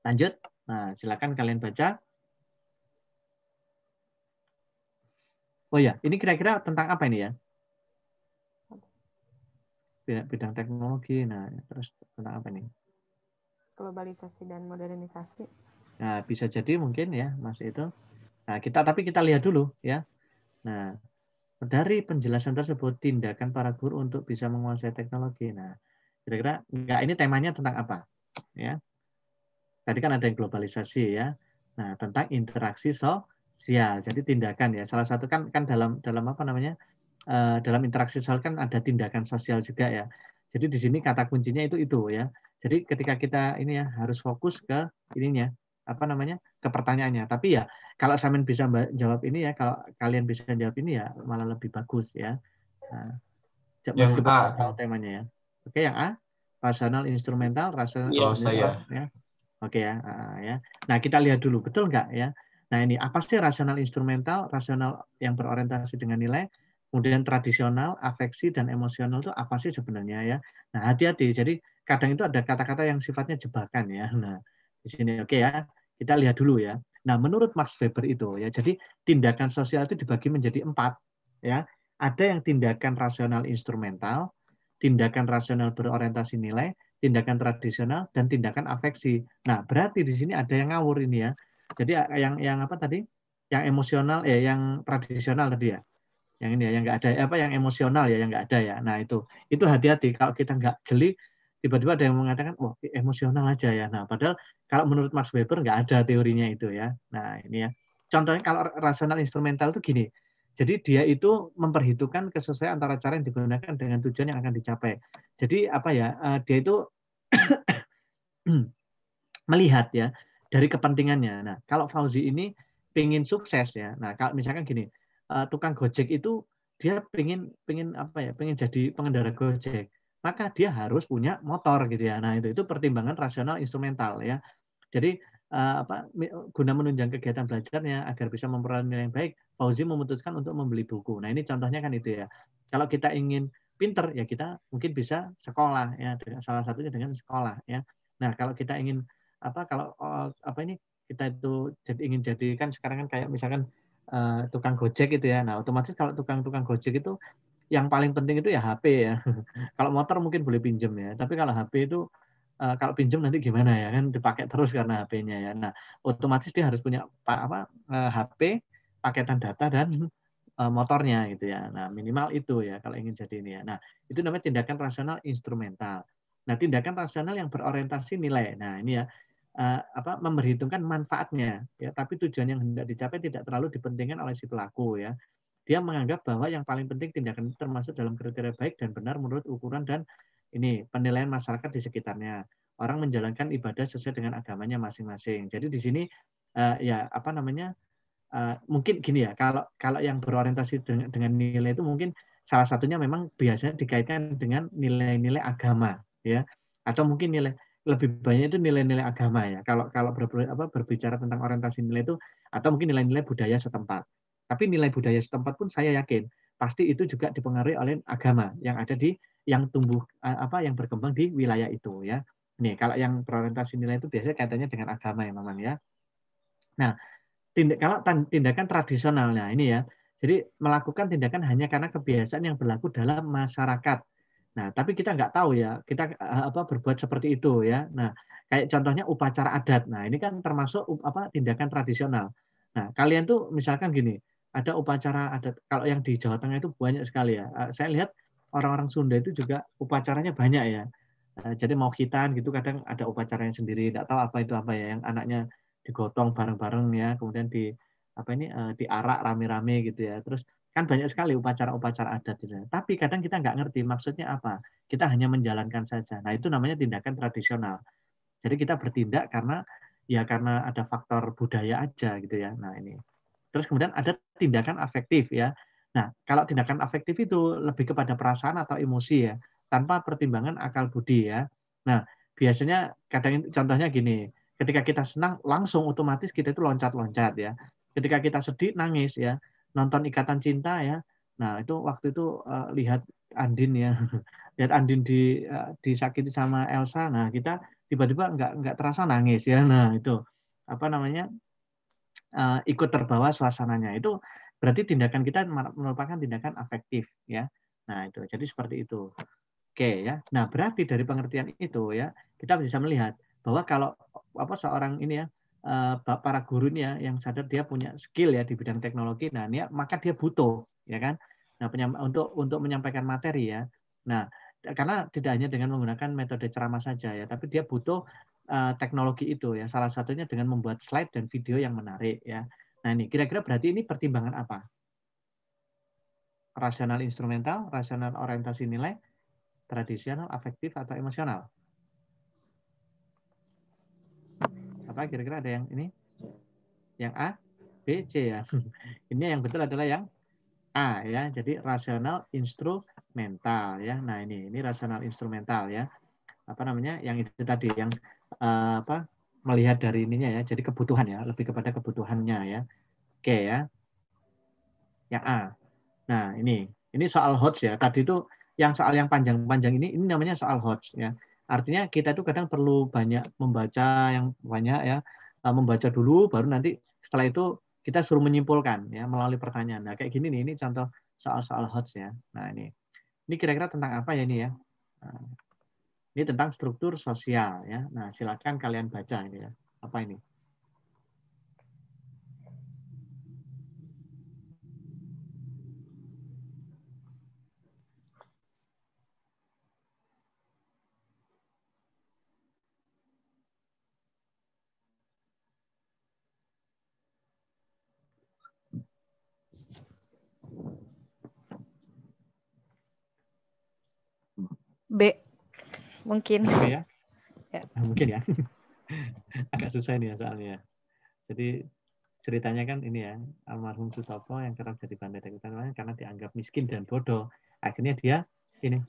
lanjut. Nah, silakan kalian baca. Oh ya, ini kira-kira tentang apa ini ya? Bidang teknologi. Nah, terus tentang apa nih? Globalisasi dan modernisasi. Nah, bisa jadi mungkin ya, Mas itu. Nah, tapi kita lihat dulu ya. Nah, dari penjelasan tersebut tindakan para guru untuk bisa menguasai teknologi. Nah, kira-kira enggak ini temanya tentang apa? Ya. Tadi kan ada yang globalisasi ya. Nah, tentang interaksi sosial. Jadi tindakan ya. Salah satu kan dalam apa namanya? Dalam interaksi sosial kan ada tindakan sosial juga ya. Jadi di sini kata kuncinya itu ya. Jadi ketika kita ini ya harus fokus ke ininya apa namanya? Ke pertanyaannya. Tapi ya kalau Samin bisa jawab ini ya, kalau kalian bisa jawab ini ya malah lebih bagus ya. Nah, Yang meskipun A tahu temanya ya. Oke, yang A, rasional instrumental, rasional kalau saya. ya. Oke ya, ya. Nah, kita lihat dulu, betul nggak ya? Nah, ini apa sih rasional instrumental? Rasional yang berorientasi dengan nilai, kemudian tradisional, afeksi, dan emosional itu apa sih sebenarnya ya? Nah, hati-hati. Jadi, kadang itu ada kata-kata yang sifatnya jebakan ya. Nah, di sini oke ya. Kita lihat dulu ya. Nah, menurut Max Weber itu ya, jadi tindakan sosial itu dibagi menjadi 4 ya. Ada yang tindakan rasional instrumental, tindakan rasional berorientasi nilai, tindakan tradisional, dan tindakan afeksi. Nah, berarti di sini ada yang ngawur ini ya. Jadi yang apa tadi? Yang emosional, yang tradisional tadi ya. Yang ini ya, yang nggak ada apa yang emosional ya, yang nggak ada ya. Nah itu hati-hati kalau kita nggak jeli, tiba-tiba ada yang mengatakan, wah emosional aja ya. Nah, padahal kalau menurut Max Weber nggak ada teorinya itu ya. Nah ini ya. Contohnya kalau rasional instrumental itu gini. Jadi dia itu memperhitungkan kesesuaian antara cara yang digunakan dengan tujuan yang akan dicapai. Jadi apa ya? Dia itu melihat ya dari kepentingannya. Nah, kalau Fauzi ini pengen sukses ya. Nah, kalau misalkan gini, tukang Gojek itu dia pengen apa ya? Pengen jadi pengendara Gojek. Maka dia harus punya motor gitu ya. Nah, itu pertimbangan rasional instrumental ya. Jadi apa guna menunjang kegiatan belajarnya agar bisa memperoleh nilai yang baik, Fauzi memutuskan untuk membeli buku. Nah, ini contohnya kan itu ya. Kalau kita ingin pinter ya kita mungkin bisa sekolah ya, salah satunya dengan sekolah ya. Nah, kalau kita ingin kalau apa ini kita itu ingin jadikan sekarang kan kayak misalkan tukang Gojek gitu ya. Nah, otomatis kalau tukang Gojek itu yang paling penting itu ya HP ya. Kalau motor mungkin boleh pinjem ya, tapi kalau HP itu kalau pinjem nanti gimana ya kan dipakai terus karena HP-nya ya. Nah, otomatis dia harus punya HP, paketan data dan motornya gitu ya. Nah, minimal itu ya kalau ingin jadi ini ya. Nah, itu namanya tindakan rasional instrumental. Nah, tindakan rasional yang berorientasi nilai. Nah, ini ya memperhitungkan manfaatnya ya, tapi tujuan yang hendak dicapai tidak terlalu dipentingkan oleh si pelaku ya. Dia menganggap bahwa yang paling penting tindakan itu termasuk dalam kriteria baik dan benar menurut ukuran dan ini penilaian masyarakat di sekitarnya. Orang menjalankan ibadah sesuai dengan agamanya masing-masing. Jadi di sini ya apa namanya mungkin gini ya, kalau yang berorientasi dengan nilai itu mungkin salah satunya memang biasanya dikaitkan dengan nilai-nilai agama ya, atau mungkin lebih banyak itu nilai-nilai agama ya. Kalau berbicara tentang orientasi nilai itu atau mungkin nilai-nilai budaya setempat. Tapi nilai budaya setempat pun saya yakin pasti itu juga dipengaruhi oleh agama yang ada yang tumbuh yang berkembang di wilayah itu ya. Nih, kalau yang berorientasi nilai itu biasanya kaitannya dengan agama ya, Maman ya. Nah, kalau tindakan tradisionalnya ini ya, jadi melakukan tindakan hanya karena kebiasaan yang berlaku dalam masyarakat. Nah, tapi kita nggak tahu ya, kita berbuat seperti itu ya. Nah, kayak contohnya upacara adat. Nah, ini kan termasuk tindakan tradisional. Nah, kalian tuh misalkan gini, ada upacara adat. Kalau yang di Jawa Tengah itu banyak sekali ya. Saya lihat orang-orang Sunda itu juga upacaranya banyak ya. Jadi mau khitan gitu kadang ada upacaranya sendiri. Nggak tahu apa itu apa ya. Yang anaknya digotong bareng-bareng ya, kemudian diarak rame-rame gitu ya. Terus kan banyak sekali upacara-upacara adat gitu. Tapi kadang kita nggak ngerti maksudnya apa. Kita hanya menjalankan saja. Nah, itu namanya tindakan tradisional. Jadi kita bertindak karena ada faktor budaya aja gitu ya. Nah, ini. Terus kemudian ada tindakan afektif ya. Nah, kalau tindakan afektif itu lebih kepada perasaan atau emosi ya, tanpa pertimbangan akal budi ya. Nah, biasanya kadang contohnya gini, ketika kita senang langsung otomatis kita itu loncat-loncat ya. Ketika kita sedih nangis ya, nonton Ikatan Cinta ya. Nah, itu waktu itu lihat Andin ya. Lihat Andin disakiti sama Elsa. Nah, kita tiba-tiba nggak terasa nangis ya. Nah, itu apa namanya? Ikut terbawa suasananya. Itu berarti tindakan kita merupakan tindakan afektif ya. Nah, itu. Jadi seperti itu. Oke ya. Nah, berarti dari pengertian itu ya, kita bisa melihat bahwa kalau seorang ini ya para guru ini ya yang sadar dia punya skill ya di bidang teknologi, nah ini ya, maka dia butuh ya kan Nah, untuk menyampaikan materi ya. Nah, karena tidak hanya dengan menggunakan metode ceramah saja ya, tapi dia butuh teknologi itu ya. Salah satunya dengan membuat slide dan video yang menarik ya. Nah, ini kira-kira berarti ini pertimbangan apa? Rasional instrumental, rasional orientasi nilai, tradisional, afektif atau emosional? Apa kira-kira ada yang ini? Yang A, B, C ya. Ini yang betul adalah yang A ya. Jadi rasional instrumental ya. Nah, ini rasional instrumental ya. Apa namanya? Yang itu tadi yang melihat dari ininya ya. Jadi kebutuhan ya, lebih kepada kebutuhannya ya. Oke ya. Yang A. Nah, ini soal HOTS ya. Tadi itu yang soal yang panjang-panjang ini namanya soal HOTS ya. Artinya kita itu kadang perlu banyak membaca yang banyak ya. Membaca dulu baru nanti setelah itu kita suruh menyimpulkan ya melalui pertanyaan. Nah, kayak gini nih, ini contoh soal-soal HOTS ya. Nah, ini kira-kira tentang apa ya ini ya? Nah, ini tentang struktur sosial ya. Nah, silakan kalian baca ini ya. Apa ini? B mungkin. B ya? Ya. Mungkin ya. Agak susah nih ya soalnya. Jadi ceritanya kan ini ya, almarhum Sutopo yang kerap jadi bandar rekrutan karena dianggap miskin dan bodoh. Akhirnya dia ini.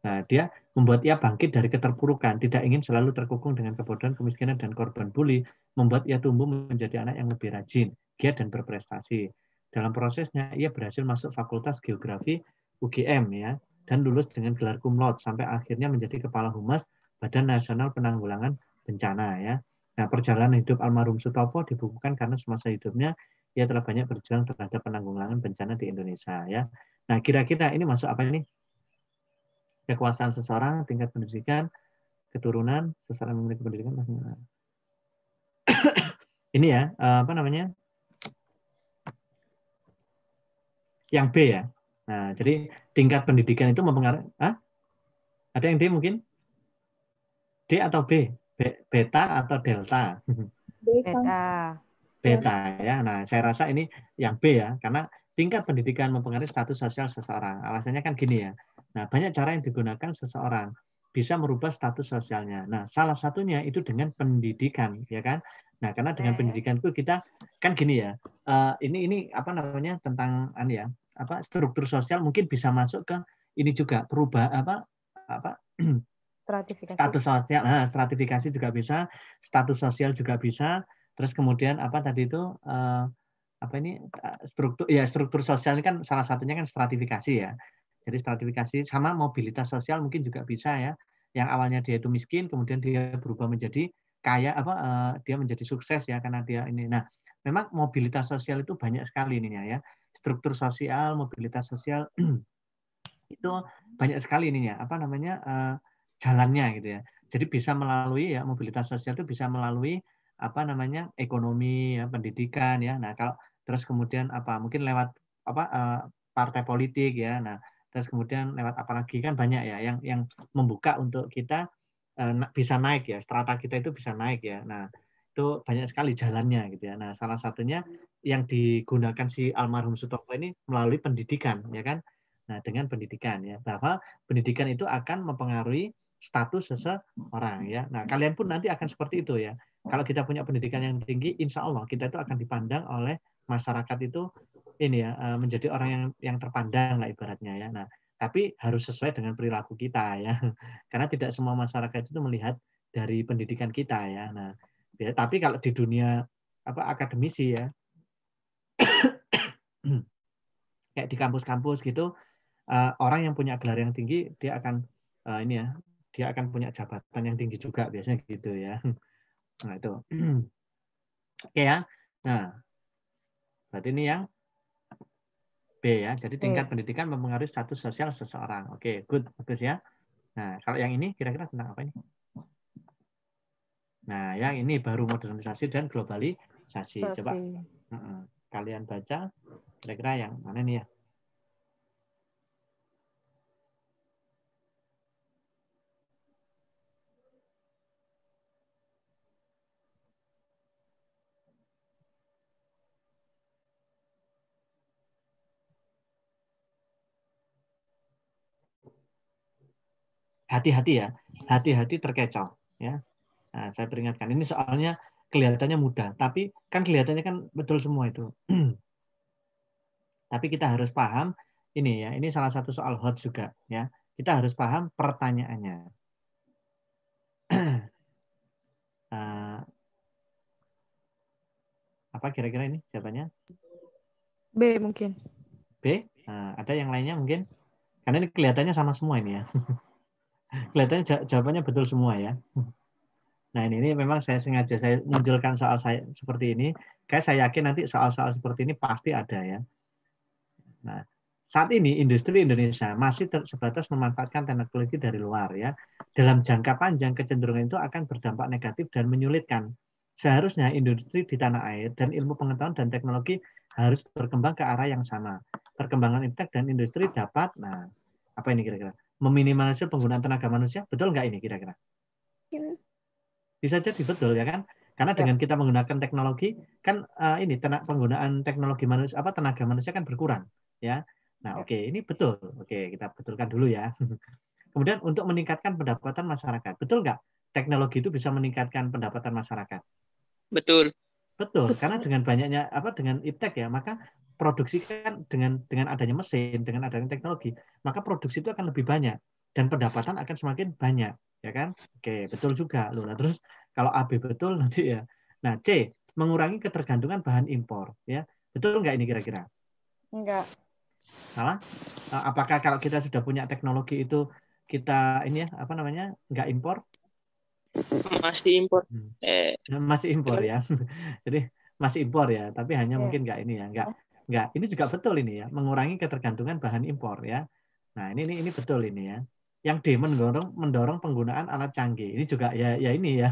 Nah, dia membuat ia bangkit dari keterpurukan, tidak ingin selalu terkungkung dengan kebodohan, kemiskinan, dan korban bully, membuat ia tumbuh menjadi anak yang lebih rajin, giat, dan berprestasi. Dalam prosesnya, ia berhasil masuk Fakultas Geografi UGM ya, dan lulus dengan gelar cum laude sampai akhirnya menjadi Kepala Humas Badan Nasional Penanggulangan Bencana ya. Nah, perjalanan hidup almarhum Sutopo dibukukan karena semasa hidupnya ia telah banyak berjuang terhadap penanggulangan bencana di Indonesia ya. Nah, kira-kira ini masuk apa ini? Kekuasaan seseorang, tingkat pendidikan, keturunan, seseorang memiliki pendidikan. Ini ya, apa namanya? Yang B ya. Nah, jadi tingkat pendidikan itu mempengaruhi. Ada yang D mungkin? D atau B? Beta atau delta? Beta. Beta ya. Nah, saya rasa ini yang B ya, karena tingkat pendidikan mempengaruhi status sosial seseorang. Alasannya kan gini ya. Nah, banyak cara yang digunakan seseorang bisa merubah status sosialnya. Nah, salah satunya itu dengan pendidikan, ya kan? Nah, karena dengan pendidikan itu kita kan gini ya. Ini apa namanya tentang ya, apa struktur sosial mungkin bisa masuk ke ini juga perubah apa status sosial, stratifikasi juga bisa, status sosial juga bisa. Terus kemudian apa tadi itu apa ini struktur sosial ini kan salah satunya kan stratifikasi ya. Jadi stratifikasi sama mobilitas sosial mungkin juga bisa ya. Yang awalnya dia itu miskin, kemudian dia berubah menjadi kaya dia menjadi sukses ya karena dia ini. Nah, memang mobilitas sosial itu banyak sekali ininya ya. Struktur sosial, mobilitas sosial itu banyak sekali ininya. Apa namanya jalannya gitu ya. Jadi bisa melalui ya mobilitas sosial itu bisa melalui apa namanya ekonomi ya, pendidikan ya. Nah, kalau terus kemudian apa mungkin lewat apa partai politik ya. Nah, terus kemudian lewat apalagi kan banyak ya yang membuka untuk kita bisa naik ya, strata kita itu bisa naik ya. Nah, itu banyak sekali jalannya gitu ya. Nah, salah satunya yang digunakan si almarhum Sutopo ini melalui pendidikan ya kan. Nah, dengan pendidikan ya, bahwa pendidikan itu akan mempengaruhi status seseorang ya. Nah, kalian pun nanti akan seperti itu ya. Kalau kita punya pendidikan yang tinggi, insya Allah kita itu akan dipandang oleh masyarakat itu ini ya menjadi orang yang terpandang lah ibaratnya ya. Nah, tapi harus sesuai dengan perilaku kita ya. Karena tidak semua masyarakat itu melihat dari pendidikan kita ya. Nah, ya, tapi kalau di dunia apa akademisi ya, kayak di kampus-kampus gitu, orang yang punya gelar yang tinggi dia akan ini ya, dia akan punya jabatan yang tinggi juga biasanya gitu ya. Nah itu, oke ya. Nah, berarti ini yang B ya. Jadi tingkat pendidikan mempengaruhi status sosial seseorang. Oke, good, bagus ya. Nah, kalau yang ini kira-kira tentang apa ini? Nah, yang ini baru modernisasi dan globalisasi. Coba kalian baca Kira-kira yang mana nih ya? Hati-hati ya, hati-hati terkecoh ya. Nah, saya peringatkan ini soalnya kelihatannya mudah, tapi kan kelihatannya kan betul semua itu. Tapi kita harus paham ini ya, ini salah satu soal hot juga ya. Kita harus paham pertanyaannya. Apa kira-kira ini jawabannya? B mungkin. B. Ada yang lainnya mungkin? Karena ini kelihatannya sama semua ini ya. Kelihatannya jawabannya betul semua ya. Nah ini memang saya sengaja saya munculkan soal saya seperti ini. Kayak saya yakin nanti soal-soal seperti ini pasti ada ya. Nah saat ini industri Indonesia masih sebatas memanfaatkan teknologi dari luar ya. Dalam jangka panjang kecenderungan itu akan berdampak negatif dan menyulitkan. Seharusnya industri di tanah air dan ilmu pengetahuan dan teknologi harus berkembang ke arah yang sama. Perkembangan iptek dan industri dapat, nah apa ini kira-kira? Meminimalisir penggunaan tenaga manusia, betul nggak ini kira-kira? Bisa jadi betul ya kan? Karena dengan kita menggunakan teknologi kan ini penggunaan teknologi manusia apa tenaga manusia kan berkurang ya. Nah, oke, ini betul. Oke, kita betulkan dulu ya. Kemudian untuk meningkatkan pendapatan masyarakat. Betul nggak? Teknologi itu bisa meningkatkan pendapatan masyarakat. Betul. Betul, karena dengan banyaknya dengan iptek ya, maka produksi kan dengan adanya mesin, dengan adanya teknologi, maka produksi itu akan lebih banyak dan pendapatan akan semakin banyak, ya kan? Oke, betul juga loh. Nah, terus kalau AB betul nanti ya. Nah, C, mengurangi ketergantungan bahan impor, ya. Betul nggak ini kira-kira? Enggak. Salah? Apakah kalau kita sudah punya teknologi itu kita ini ya, apa namanya? Nggak impor? Masih impor. Masih impor ya. Jadi masih impor ya, tapi hanya mungkin nggak ini ya, nggak. Ini juga betul ini ya, mengurangi ketergantungan bahan impor ya. Nah ini betul ini ya. Yang D mendorong penggunaan alat canggih. Ini juga ya ini ya.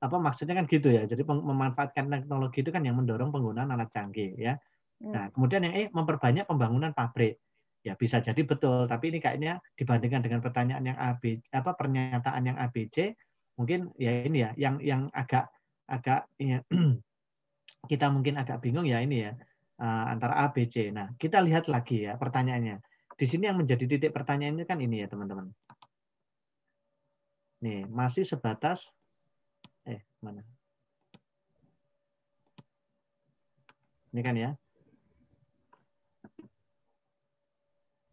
Apa maksudnya kan gitu ya. Jadi memanfaatkan teknologi itu kan yang mendorong penggunaan alat canggih ya. Nah kemudian yang E memperbanyak pembangunan pabrik. Ya bisa jadi betul, tapi ini kayaknya dibandingkan dengan pertanyaan yang pernyataan yang ABC mungkin ya ini ya yang agak ya, kita mungkin agak bingung ya ini ya antara A B C. Nah kita lihat lagi ya pertanyaannya. Di sini yang menjadi titik pertanyaannya kan ini ya teman-teman. Nih masih sebatas mana? Ini kan ya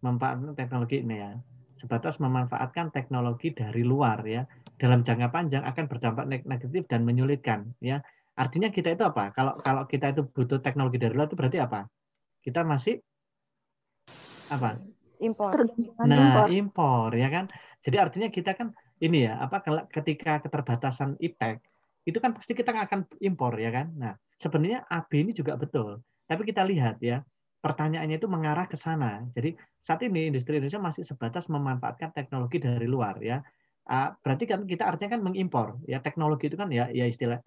memanfaatkan teknologi ini ya. Sebatas memanfaatkan teknologi dari luar ya dalam jangka panjang akan berdampak negatif dan menyulitkan ya. Artinya kita itu apa? Kalau kita itu butuh teknologi dari luar itu berarti apa? Kita masih apa? Impor. Nah, impor ya kan. Jadi artinya kita kan ini ya ketika keterbatasan iptek itu kan pasti kita akan impor ya kan. Nah, sebenarnya AB ini juga betul. Tapi kita lihat ya pertanyaannya itu mengarah ke sana. Jadi saat ini industri Indonesia masih sebatas memanfaatkan teknologi dari luar ya. Berarti kan kita artinya kan mengimpor ya teknologi itu kan ya istilah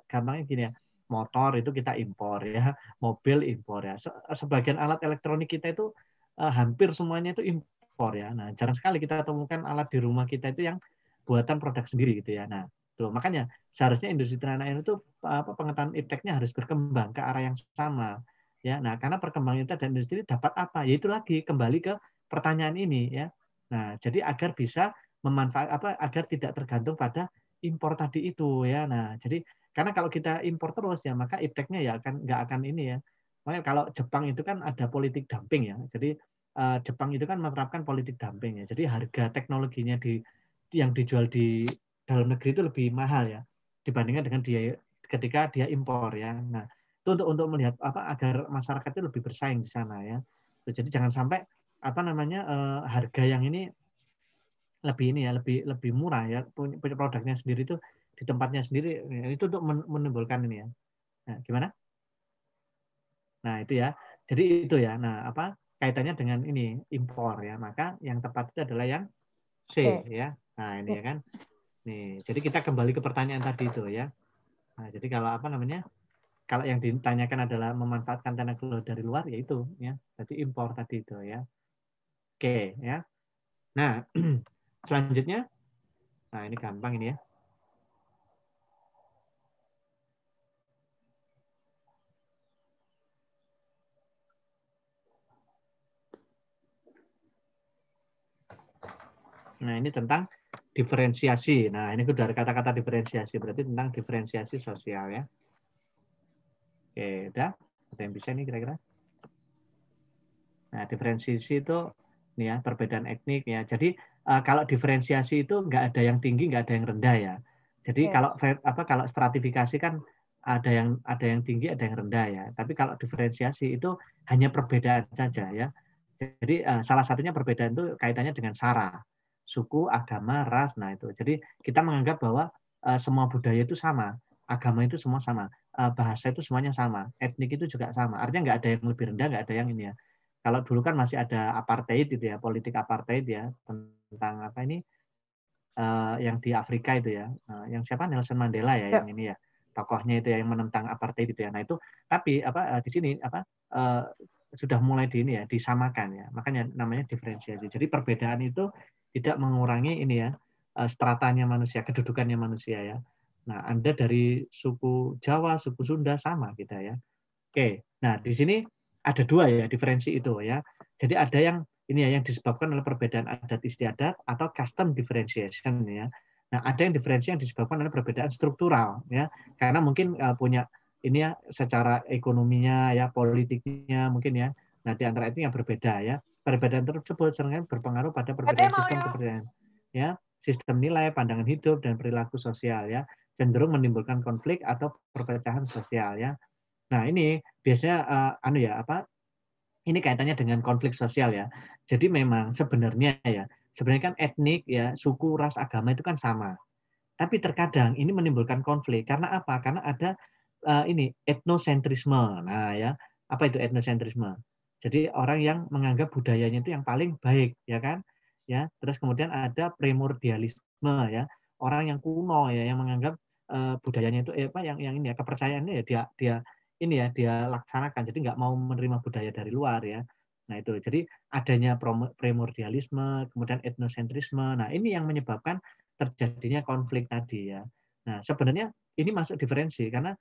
gampangnya gini ya. Motor itu kita impor ya, mobil impor ya. Sebagian alat elektronik kita itu hampir semuanya itu impor ya. Nah, jarang sekali kita temukan alat di rumah kita itu yang buatan produk sendiri gitu ya. Nah, tuh makanya seharusnya industri tanah air itu pengetahuan ipteknya harus berkembang ke arah yang sama ya. Nah, karena perkembangan iptek dan industri dapat apa? Yaitu lagi kembali ke pertanyaan ini ya. Nah, jadi agar bisa agar tidak tergantung pada impor tadi itu ya. Nah, jadi karena kalau kita impor terus ya maka ipteknya ya nggak akan ini ya. Makanya kalau Jepang itu kan ada politik dumping ya. Jadi Jepang itu kan menerapkan politik dumping ya. Jadi harga teknologinya yang dijual di dalam negeri itu lebih mahal ya dibandingkan dengan dia ketika dia impor ya. Nah, itu untuk melihat agar masyarakat itu lebih bersaing di sana ya. Jadi jangan sampai harga yang ini lebih ini ya lebih murah ya punya produknya sendiri itu di tempatnya sendiri ya, itu untuk menimbulkan ini ya. Nah, gimana? Nah, itu ya. Jadi itu ya. Nah, kaitannya dengan ini impor ya. Maka yang tepat itu adalah yang C ya. Nah, ini ya kan. Nih, jadi kita kembali ke pertanyaan tadi itu ya. Nah, jadi kalau kalau yang ditanyakan adalah memanfaatkan tenaga laut dari luar, yaitu ya, berarti impor tadi itu ya. Oke ya. Nah, selanjutnya, nah ini gampang ini ya. Nah, ini tentang diferensiasi. Nah, ini sudah kata-kata diferensiasi, berarti tentang diferensiasi sosial ya. Oke, udah? Ada yang bisa nih kira-kira? Nah, diferensiasi itu nih ya, perbedaan etnik ya. Jadi kalau diferensiasi itu nggak ada yang tinggi, nggak ada yang rendah ya. Jadi kalau stratifikasi kan ada yang tinggi, ada yang rendah ya. Tapi kalau diferensiasi itu hanya perbedaan saja ya. Jadi salah satunya perbedaan itu kaitannya dengan sara, suku, agama, ras. Nah itu. Jadi kita menganggap bahwa semua budaya itu sama, agama itu semua sama, bahasa itu semuanya sama, etnik itu juga sama. Artinya nggak ada yang lebih rendah, nggak ada yang ini ya. Kalau dulu kan masih ada apartheid itu ya, politik apartheid ya, tentang apa ini yang di Afrika itu ya, yang siapa Nelson Mandela ya, yang ini ya, tokohnya itu ya yang menentang apartheid itu ya. Nah itu, tapi apa di sini apa sudah mulai di ini ya, disamakan ya, makanya namanya diferensiasi. Jadi perbedaan itu tidak mengurangi ini ya stratanya manusia, kedudukannya manusia ya. Nah Anda dari suku Jawa, suku Sunda sama kita ya. Oke, nah di sini ada dua ya diferensi itu ya. Jadi ada yang ini ya yang disebabkan oleh perbedaan adat istiadat atau custom differentiation ya. Nah ada yang diferensi yang disebabkan oleh perbedaan struktural ya. Karena mungkin punya ini ya secara ekonominya ya politiknya mungkin ya. Nah di antara itu yang berbeda ya. Perbedaan tersebut seringkali berpengaruh pada perbedaan sistem kepercayaan ya, sistem nilai, pandangan hidup dan perilaku sosial ya. Cenderung menimbulkan konflik atau perpecahan sosial ya. Nah, ini biasanya ini kaitannya dengan konflik sosial ya. Jadi memang sebenarnya kan etnik ya, suku, ras, agama itu kan sama. Tapi terkadang ini menimbulkan konflik karena apa? Karena ada ini etnosentrisme. Nah, ya, apa itu etnosentrisme? Jadi orang yang menganggap budayanya itu yang paling baik, ya kan? Ya, terus kemudian ada primordialisme ya. Orang yang kuno ya yang menganggap budayanya itu yang ini ya kepercayaannya ya dia laksanakan. Jadi nggak mau menerima budaya dari luar ya. Nah itu jadi adanya primordialisme, kemudian etnosentrisme. Nah ini yang menyebabkan terjadinya konflik tadi ya. Nah sebenarnya ini masuk diferensi karena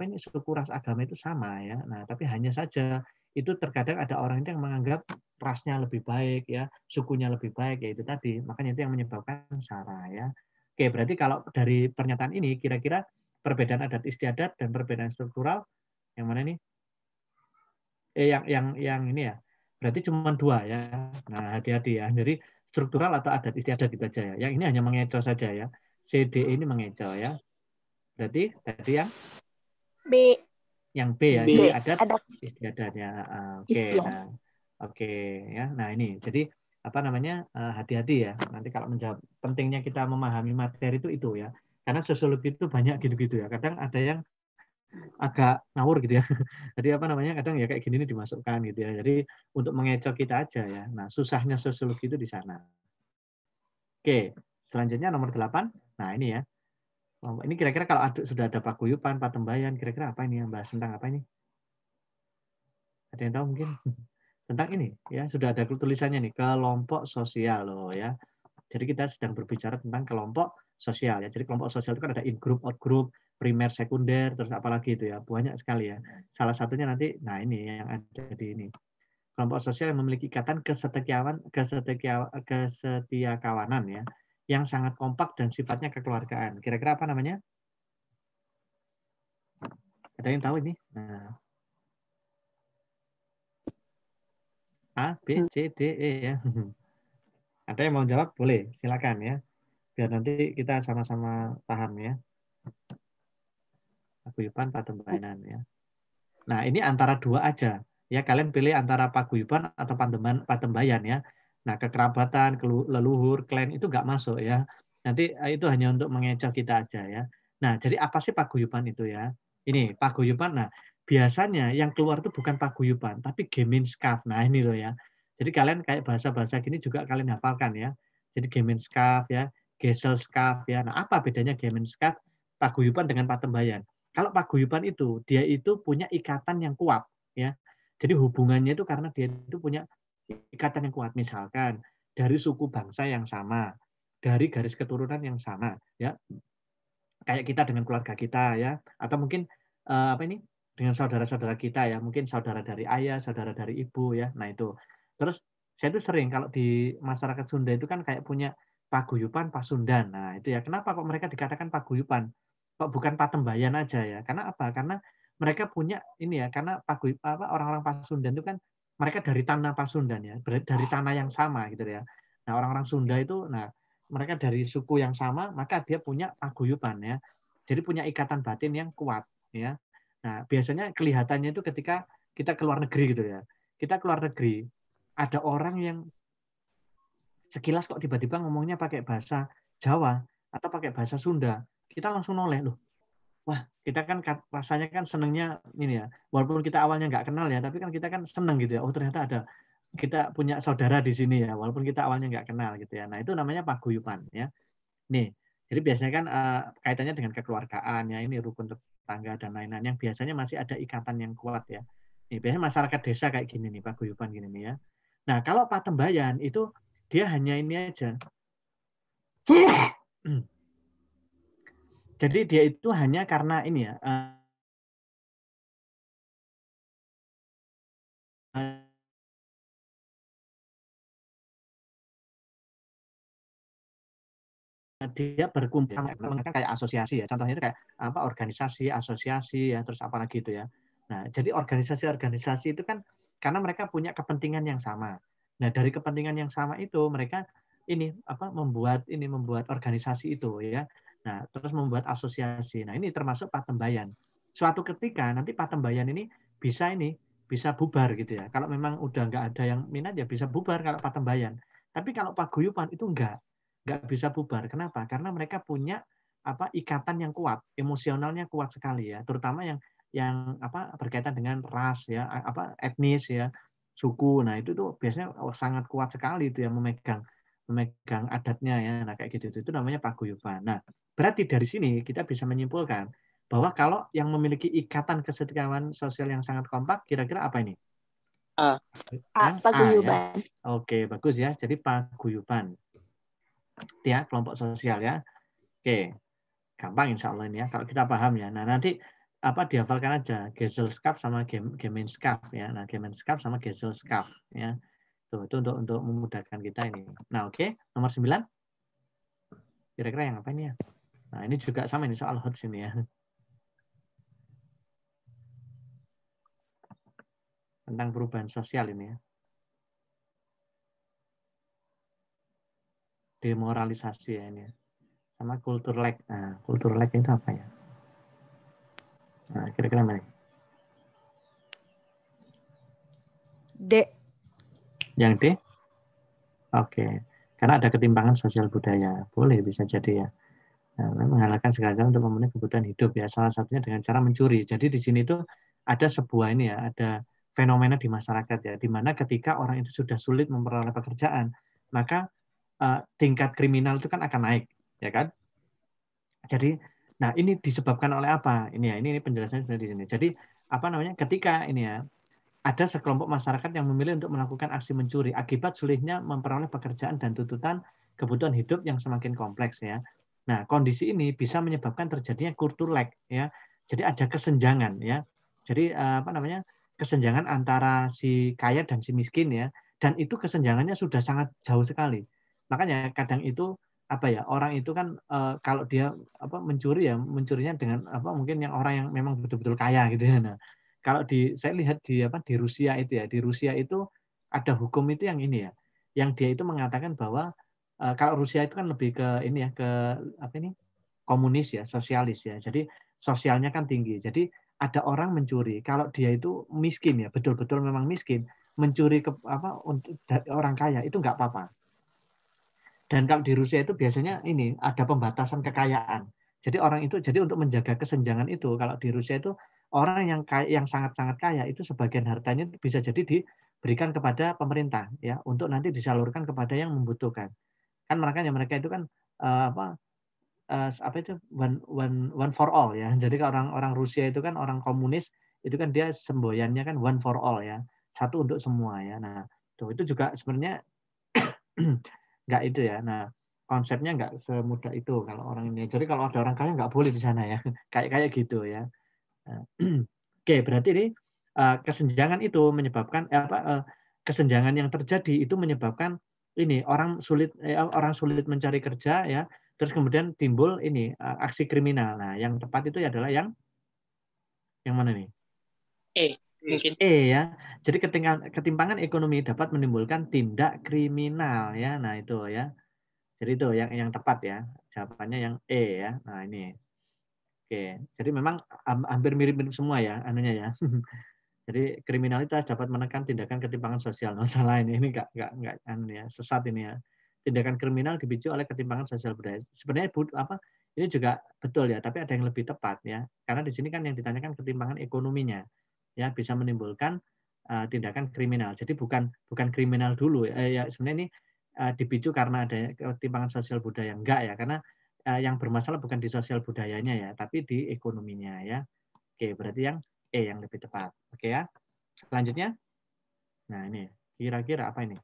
ini suku ras agama itu sama ya. Nah tapi hanya saja itu terkadang ada orang yang menganggap rasnya lebih baik ya, sukunya lebih baik ya itu tadi. Makanya itu yang menyebabkan sara ya. Oke berarti kalau dari pernyataan ini kira-kira perbedaan adat istiadat dan perbedaan struktural yang mana nih? Yang ini ya. Berarti cuma dua ya. Nah, hati-hati ya. Jadi struktural atau adat istiadat gitu aja ya. Yang ini hanya mengecoh saja ya. CDE ini mengecoh ya. Berarti tadi yang B. Yang B ya. B. Jadi adat istiadat ya. Oke. Nah, oke ya. Nah, ini. Jadi apa namanya? Hati-hati ya. Nanti kalau menjawab pentingnya kita memahami materi itu ya. Karena sosiologi itu banyak gitu-gitu ya. Kadang ada yang agak ngawur gitu ya. Jadi apa namanya kadang ya kayak gini ini dimasukkan gitu ya. Jadi untuk mengecoh kita aja ya. Nah, susahnya sosiologi itu di sana. Oke, selanjutnya nomor 8. Nah, ini ya. Ini kira-kira kalau sudah ada paguyuban, patembayan, kira-kira apa ini yang bahas tentang apa ini? Ada yang tahu mungkin? Tentang ini ya, sudah ada tulisannya nih, kelompok sosial loh ya. Jadi kita sedang berbicara tentang kelompok sosial ya. Jadi kelompok sosial itu kan ada in group, out group, primer, sekunder, terus apalagi itu ya. Banyak sekali ya. Salah satunya nanti, nah ini yang ada di ini. Kelompok sosial yang memiliki ikatan kesetiakawanan ya, yang sangat kompak dan sifatnya kekeluargaan. Kira-kira apa namanya? Ada yang tahu ini? Nah. A, B, C, D, E ya. Ada yang mau jawab? Boleh, silakan ya. Biar nanti kita sama-sama paham ya. Paguyuban, patembayan ya. Nah, ini antara dua aja. Ya, kalian pilih antara paguyuban atau patembayan ya. Nah, kekerabatan, leluhur, klan itu nggak masuk ya. Nanti itu hanya untuk mengecoh kita aja ya. Nah, jadi apa sih paguyuban itu ya? Ini paguyuban. Nah, biasanya yang keluar itu bukan paguyuban, tapi Gemenskap. Nah, ini loh ya. Jadi kalian kayak bahasa-bahasa gini juga kalian hafalkan ya. Jadi Gemenskap ya, Geselskap ya. Nah, apa bedanya Gemenskap, paguyuban dengan patembayan? Kalau paguyuban itu dia itu punya ikatan yang kuat ya. Jadi hubungannya itu karena dia itu punya ikatan yang kuat, misalkan dari suku bangsa yang sama, dari garis keturunan yang sama ya. Kayak kita dengan keluarga kita ya, atau mungkin apa ini dengan saudara-saudara kita ya, mungkin saudara dari ayah, saudara dari ibu ya. Nah itu. Terus saya itu sering kalau di masyarakat Sunda itu kan kayak punya paguyuban, pasundan. Nah itu ya. Kenapa kok mereka dikatakan paguyuban? Kok bukan patembayan aja ya? Karena apa? Karena mereka punya ini ya. Karena orang-orang Pasundan itu kan mereka dari tanah Pasundan ya, dari tanah yang sama gitu ya. Nah orang-orang Sunda itu, nah mereka dari suku yang sama, maka dia punya paguyuban ya. Jadi punya ikatan batin yang kuat ya. Nah, biasanya kelihatannya itu ketika kita keluar negeri gitu ya. Kita keluar negeri, ada orang yang sekilas kok tiba-tiba ngomongnya pakai bahasa Jawa atau pakai bahasa Sunda. Kita langsung noleh loh. Wah, kita kan rasanya kan senengnya ini ya. Walaupun kita awalnya nggak kenal ya, tapi kan kita kan seneng gitu ya. Oh, ternyata ada kita punya saudara di sini ya, walaupun kita awalnya nggak kenal gitu ya. Nah, itu namanya paguyuban ya. Nih, jadi biasanya kan kaitannya dengan kekeluargaan ya, ini rukun tetangga dan lain-lain yang biasanya masih ada ikatan yang kuat ya. Nih, biasanya masyarakat desa kayak gini nih, paguyuban gini nih ya. Nah, kalau patembayan itu dia hanya ini aja. Jadi dia itu hanya karena ini ya, dia berkumpul kayak asosiasi ya. Contohnya itu kayak apa organisasi, asosiasi ya, terus apalagi itu ya. Nah, jadi organisasi-organisasi itu kan karena mereka punya kepentingan yang sama. Nah, dari kepentingan yang sama itu mereka ini apa membuat organisasi itu ya. Nah, terus membuat asosiasi. Nah, ini termasuk patembayan. Suatu ketika nanti patembayan ini bisa bubar gitu ya. Kalau memang udah nggak ada yang minat ya bisa bubar kalau patembayan. Tapi kalau paguyuban itu nggak bisa bubar. Kenapa? Karena mereka punya ikatan yang kuat, emosionalnya kuat sekali ya, terutama yang berkaitan dengan ras ya, etnis ya, suku. Nah, itu tuh biasanya sangat kuat sekali itu ya memegang adatnya ya. Nah, kayak gitu itu namanya paguyuban. Nah, berarti dari sini kita bisa menyimpulkan bahwa kalau yang memiliki ikatan kesetiakawan sosial yang sangat kompak, kira-kira apa ini? Yang A ya. Oke, bagus ya. Jadi paguyuban. Ya, kelompok sosial ya. Oke, gampang insya Allah ini ya. Kalau kita paham ya. Nah, nanti dihafalkan aja Gesellschaft sama Gemeinschaft ya. Nah, Gemeinschaft sama Gesellschaft ya. Tuh, itu untuk memudahkan kita ini. Nah, oke. Nomor 9. Kira-kira yang apa ini ya? Nah, ini juga sama ini soal HOTS ini ya. Tentang perubahan sosial ini ya. Demoralisasi ya ini ya. Sama kultur lag. Nah, kultur lag itu apa ya? Nah, kira-kira mana? D. Yang D? Oke. Karena ada ketimpangan sosial budaya. Boleh, bisa jadi ya. Nah, menghalalkan segala cara untuk memenuhi kebutuhan hidup ya. Salah satunya dengan cara mencuri. Jadi di sini tuh ada sebuah ini ya, ada fenomena di masyarakat ya, di mana ketika orang itu sudah sulit memperoleh pekerjaan, maka tingkat kriminal itu kan akan naik, ya kan? Jadi, nah ini disebabkan oleh apa? Ini ya, ini penjelasannya sebenarnya di sini. Jadi apa namanya? Ketika ini ya, ada sekelompok masyarakat yang memilih untuk melakukan aksi mencuri akibat sulitnya memperoleh pekerjaan dan tuntutan kebutuhan hidup yang semakin kompleks ya. Nah, kondisi ini bisa menyebabkan terjadinya kultur lag ya. Jadi ada kesenjangan ya. Jadi kesenjangan antara si kaya dan si miskin ya. Dan itu kesenjangannya sudah sangat jauh sekali. Makanya kadang itu orang itu kan kalau dia mencuri ya mencurinya dengan mungkin yang orang yang memang betul-betul kaya gitu ya. Nah, kalau saya lihat di Rusia itu ya, di Rusia itu ada hukum itu yang ini ya, yang dia itu mengatakan bahwa kalau Rusia itu kan lebih ke ini ya, ke komunis ya, sosialis ya. Jadi sosialnya kan tinggi. Jadi ada orang mencuri, kalau dia itu miskin ya, betul-betul memang miskin, mencuri untuk orang kaya itu nggak apa-apa. Dan kalau di Rusia itu biasanya ini ada pembatasan kekayaan. Jadi orang itu untuk menjaga kesenjangan itu kalau di Rusia itu orang yang sangat-sangat kaya itu sebagian hartanya bisa jadi diberikan kepada pemerintah ya untuk nanti disalurkan kepada yang membutuhkan. Kan makanya mereka itu kan apa itu one for all ya. Jadi kalau orang Rusia itu kan orang komunis itu kan dia semboyannya kan one for all ya, satu untuk semua ya. Nah itu juga sebenarnya nggak itu ya. Nah konsepnya nggak semudah itu kalau orang ini. Jadi kalau ada orang kaya nggak boleh di sana ya, kayak gitu ya. Oke, berarti ini kesenjangan itu menyebabkan kesenjangan yang terjadi itu menyebabkan ini orang sulit mencari kerja ya. Terus kemudian timbul ini aksi kriminal. Nah, yang tepat itu adalah yang mana nih? Mungkin Ya. Jadi ketimpangan ekonomi dapat menimbulkan tindak kriminal ya. Nah, itu ya. Jadi itu yang tepat ya. Jawabannya yang ya. Nah, ini. Oke. Jadi memang hampir mirip-mirip semua ya anunya ya. Jadi kriminalitas dapat menekan tindakan ketimpangan sosial. Nah, salah ini enggak ya, sesat ini ya. Tindakan kriminal dipicu oleh ketimpangan sosial budaya. Sebenarnya ini juga betul ya, tapi ada yang lebih tepat ya. Karena di sini kan yang ditanyakan ketimpangan ekonominya. Ya, bisa menimbulkan tindakan kriminal. Jadi bukan kriminal dulu ya. Sebenarnya ini dipicu karena ada ketimpangan sosial budaya, enggak ya, karena yang bermasalah bukan di sosial budayanya ya, tapi di ekonominya ya. Oke, berarti yang yang lebih tepat. Oke ya. Selanjutnya. Nah, ini kira-kira apa ini?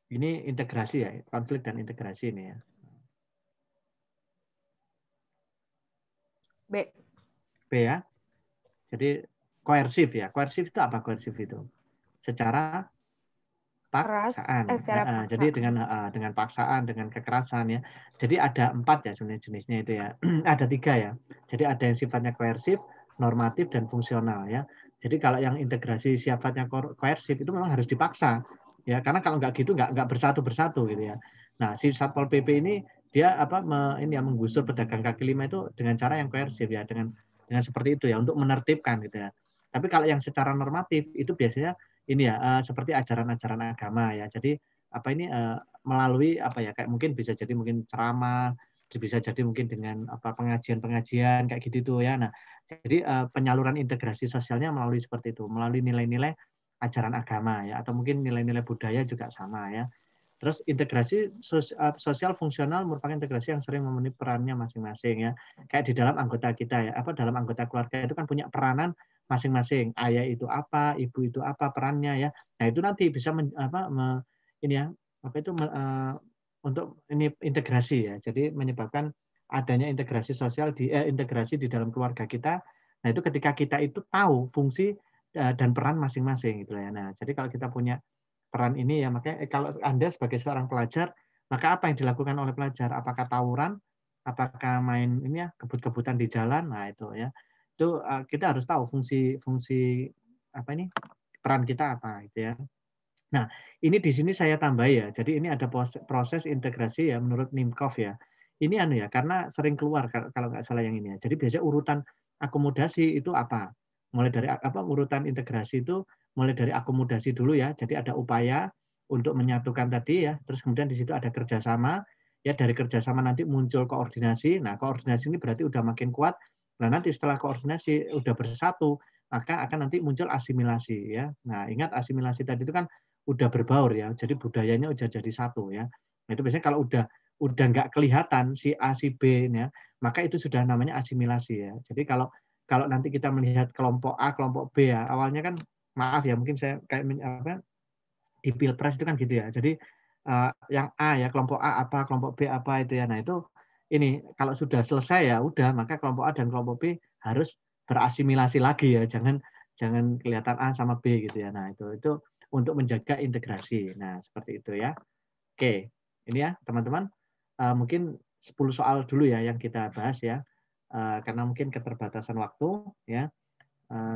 Ini integrasi ya, konflik dan integrasi ini ya. B ya. Jadi koersif ya. Koersif itu apa koersif itu? Secara paksaan. Jadi dengan paksaan, dengan kekerasan ya. Jadi ada 4 ya sebenarnya jenisnya itu ya. Ada 3 ya. Jadi ada yang sifatnya koersif, normatif dan fungsional ya. Jadi kalau yang integrasi sifatnya koersif itu memang harus dipaksa ya. Karena kalau nggak gitu nggak bersatu gitu ya. Nah si Satpol PP ini dia menggusur pedagang kaki lima itu dengan cara yang koersif ya, dengan seperti itu ya untuk menertibkan gitu ya. Tapi kalau yang secara normatif itu biasanya ini ya seperti ajaran-ajaran agama ya. Jadi melalui kayak mungkin bisa jadi mungkin ceramah, bisa jadi mungkin dengan pengajian-pengajian kayak gitu tuh ya. Nah, jadi penyaluran integrasi sosialnya melalui seperti itu, melalui nilai-nilai ajaran agama ya, atau mungkin nilai-nilai budaya juga sama ya. Terus integrasi sosial fungsional merupakan integrasi yang sering memenuhi perannya masing-masing ya. Kayak di dalam anggota kita ya, dalam anggota keluarga itu kan punya peranan masing-masing. Ayah itu apa, ibu itu apa perannya ya. Nah, itu nanti bisa untuk ini integrasi ya. Jadi menyebabkan adanya integrasi sosial integrasi di dalam keluarga kita. Nah, itu ketika kita itu tahu fungsi dan peran masing-masing gitu ya. Nah, jadi kalau kita punya peran ini ya, makanya kalau Anda sebagai seorang pelajar, maka apa yang dilakukan oleh pelajar? Apakah tawuran? Apakah main ini ya kebut-kebutan di jalan? Nah, itu ya. Itu kita harus tahu fungsi peran kita apa gitu ya. Nah, ini di sini saya tambah ya. Jadi ini ada proses integrasi ya menurut Nimkov ya. Ini ya, karena sering keluar kalau nggak salah yang ini ya. Jadi biasanya urutan akomodasi itu apa? Mulai dari urutan integrasi itu mulai dari akomodasi dulu ya. Jadi ada upaya untuk menyatukan tadi ya. Terus kemudian di situ ada kerjasama. Ya, dari kerjasama nanti muncul koordinasi. Nah, koordinasi ini berarti udah makin kuat. Nah, nanti setelah koordinasi udah bersatu, maka akan nanti muncul asimilasi ya. Nah, ingat asimilasi tadi itu kan udah berbaur ya, jadi budayanya udah jadi satu ya. Nah, itu biasanya kalau udah nggak kelihatan si A si B ya, maka itu sudah namanya asimilasi ya. Jadi kalau nanti kita melihat kelompok A, kelompok B ya, awalnya kan maaf ya, mungkin saya kayak di Pilpres itu kan gitu ya. Jadi yang A ya, kelompok A apa, kelompok B apa itu ya. Nah, itu ini kalau sudah selesai ya udah, maka kelompok A dan kelompok B harus berasimilasi lagi ya. Jangan kelihatan A sama B gitu ya. Nah, itu untuk menjaga integrasi. Nah, seperti itu ya. Oke, ini ya teman-teman. Mungkin 10 soal dulu ya yang kita bahas ya. Karena mungkin keterbatasan waktu ya.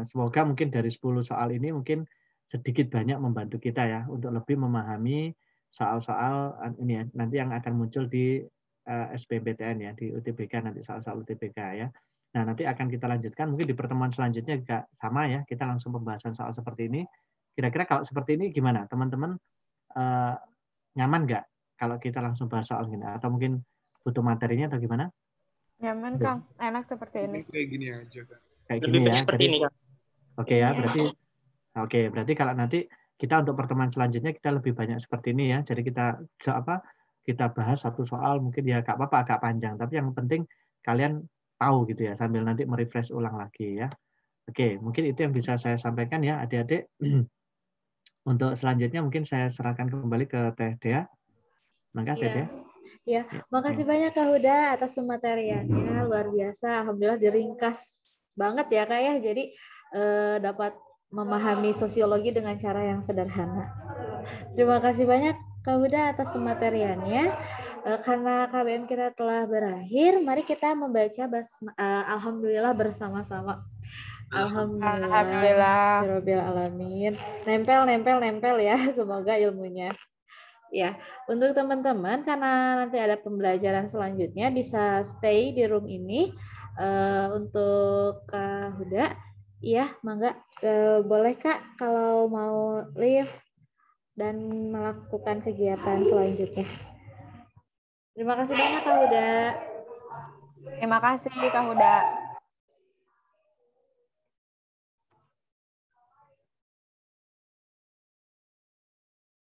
Semoga mungkin dari 10 soal ini mungkin sedikit banyak membantu kita ya untuk lebih memahami soal-soal ini ya, nanti yang akan muncul di SBMPTN ya, di UTBK nanti soal-soal UTBK ya. Nah, nanti akan kita lanjutkan mungkin di pertemuan selanjutnya juga sama ya, kita langsung pembahasan soal seperti ini. Kira-kira kalau seperti ini gimana? Teman-teman nyaman nggak kalau kita langsung bahas soal ini? Atau mungkin butuh materinya atau gimana? Nyaman, Kang. Enak seperti ini. Kayak gini aja, Kang. Kayak gini ya. Seperti ini, Kang. Oke ya, berarti kalau nanti kita untuk pertemuan selanjutnya kita lebih banyak seperti ini ya. Jadi kita kita bahas satu soal, mungkin ya gak apa-apa agak panjang, tapi yang penting kalian tahu gitu ya, sambil nanti merefresh ulang lagi ya. Oke, mungkin itu yang bisa saya sampaikan ya adik-adik. Untuk selanjutnya mungkin saya serahkan kembali ke Teh Dea. Mangga Teh Dea. Ya, makasih banyak Kak Huda atas pemateriannya, luar biasa. Alhamdulillah diringkas banget ya Kak ya. Jadi dapat memahami sosiologi dengan cara yang sederhana. Terima kasih banyak Kak Huda atas pemateriannya. Karena KBM kita telah berakhir, mari kita membaca Alhamdulillah bersama-sama. Alhamdulillah. Rabbil alamin. Nempel ya, semoga ilmunya. Ya, untuk teman-teman karena nanti ada pembelajaran selanjutnya bisa stay di room ini. Untuk Kak Huda, ya, mangga boleh Kak kalau mau leave dan melakukan kegiatan selanjutnya. Terima kasih banyak Kak Huda. Terima kasih Kak Huda.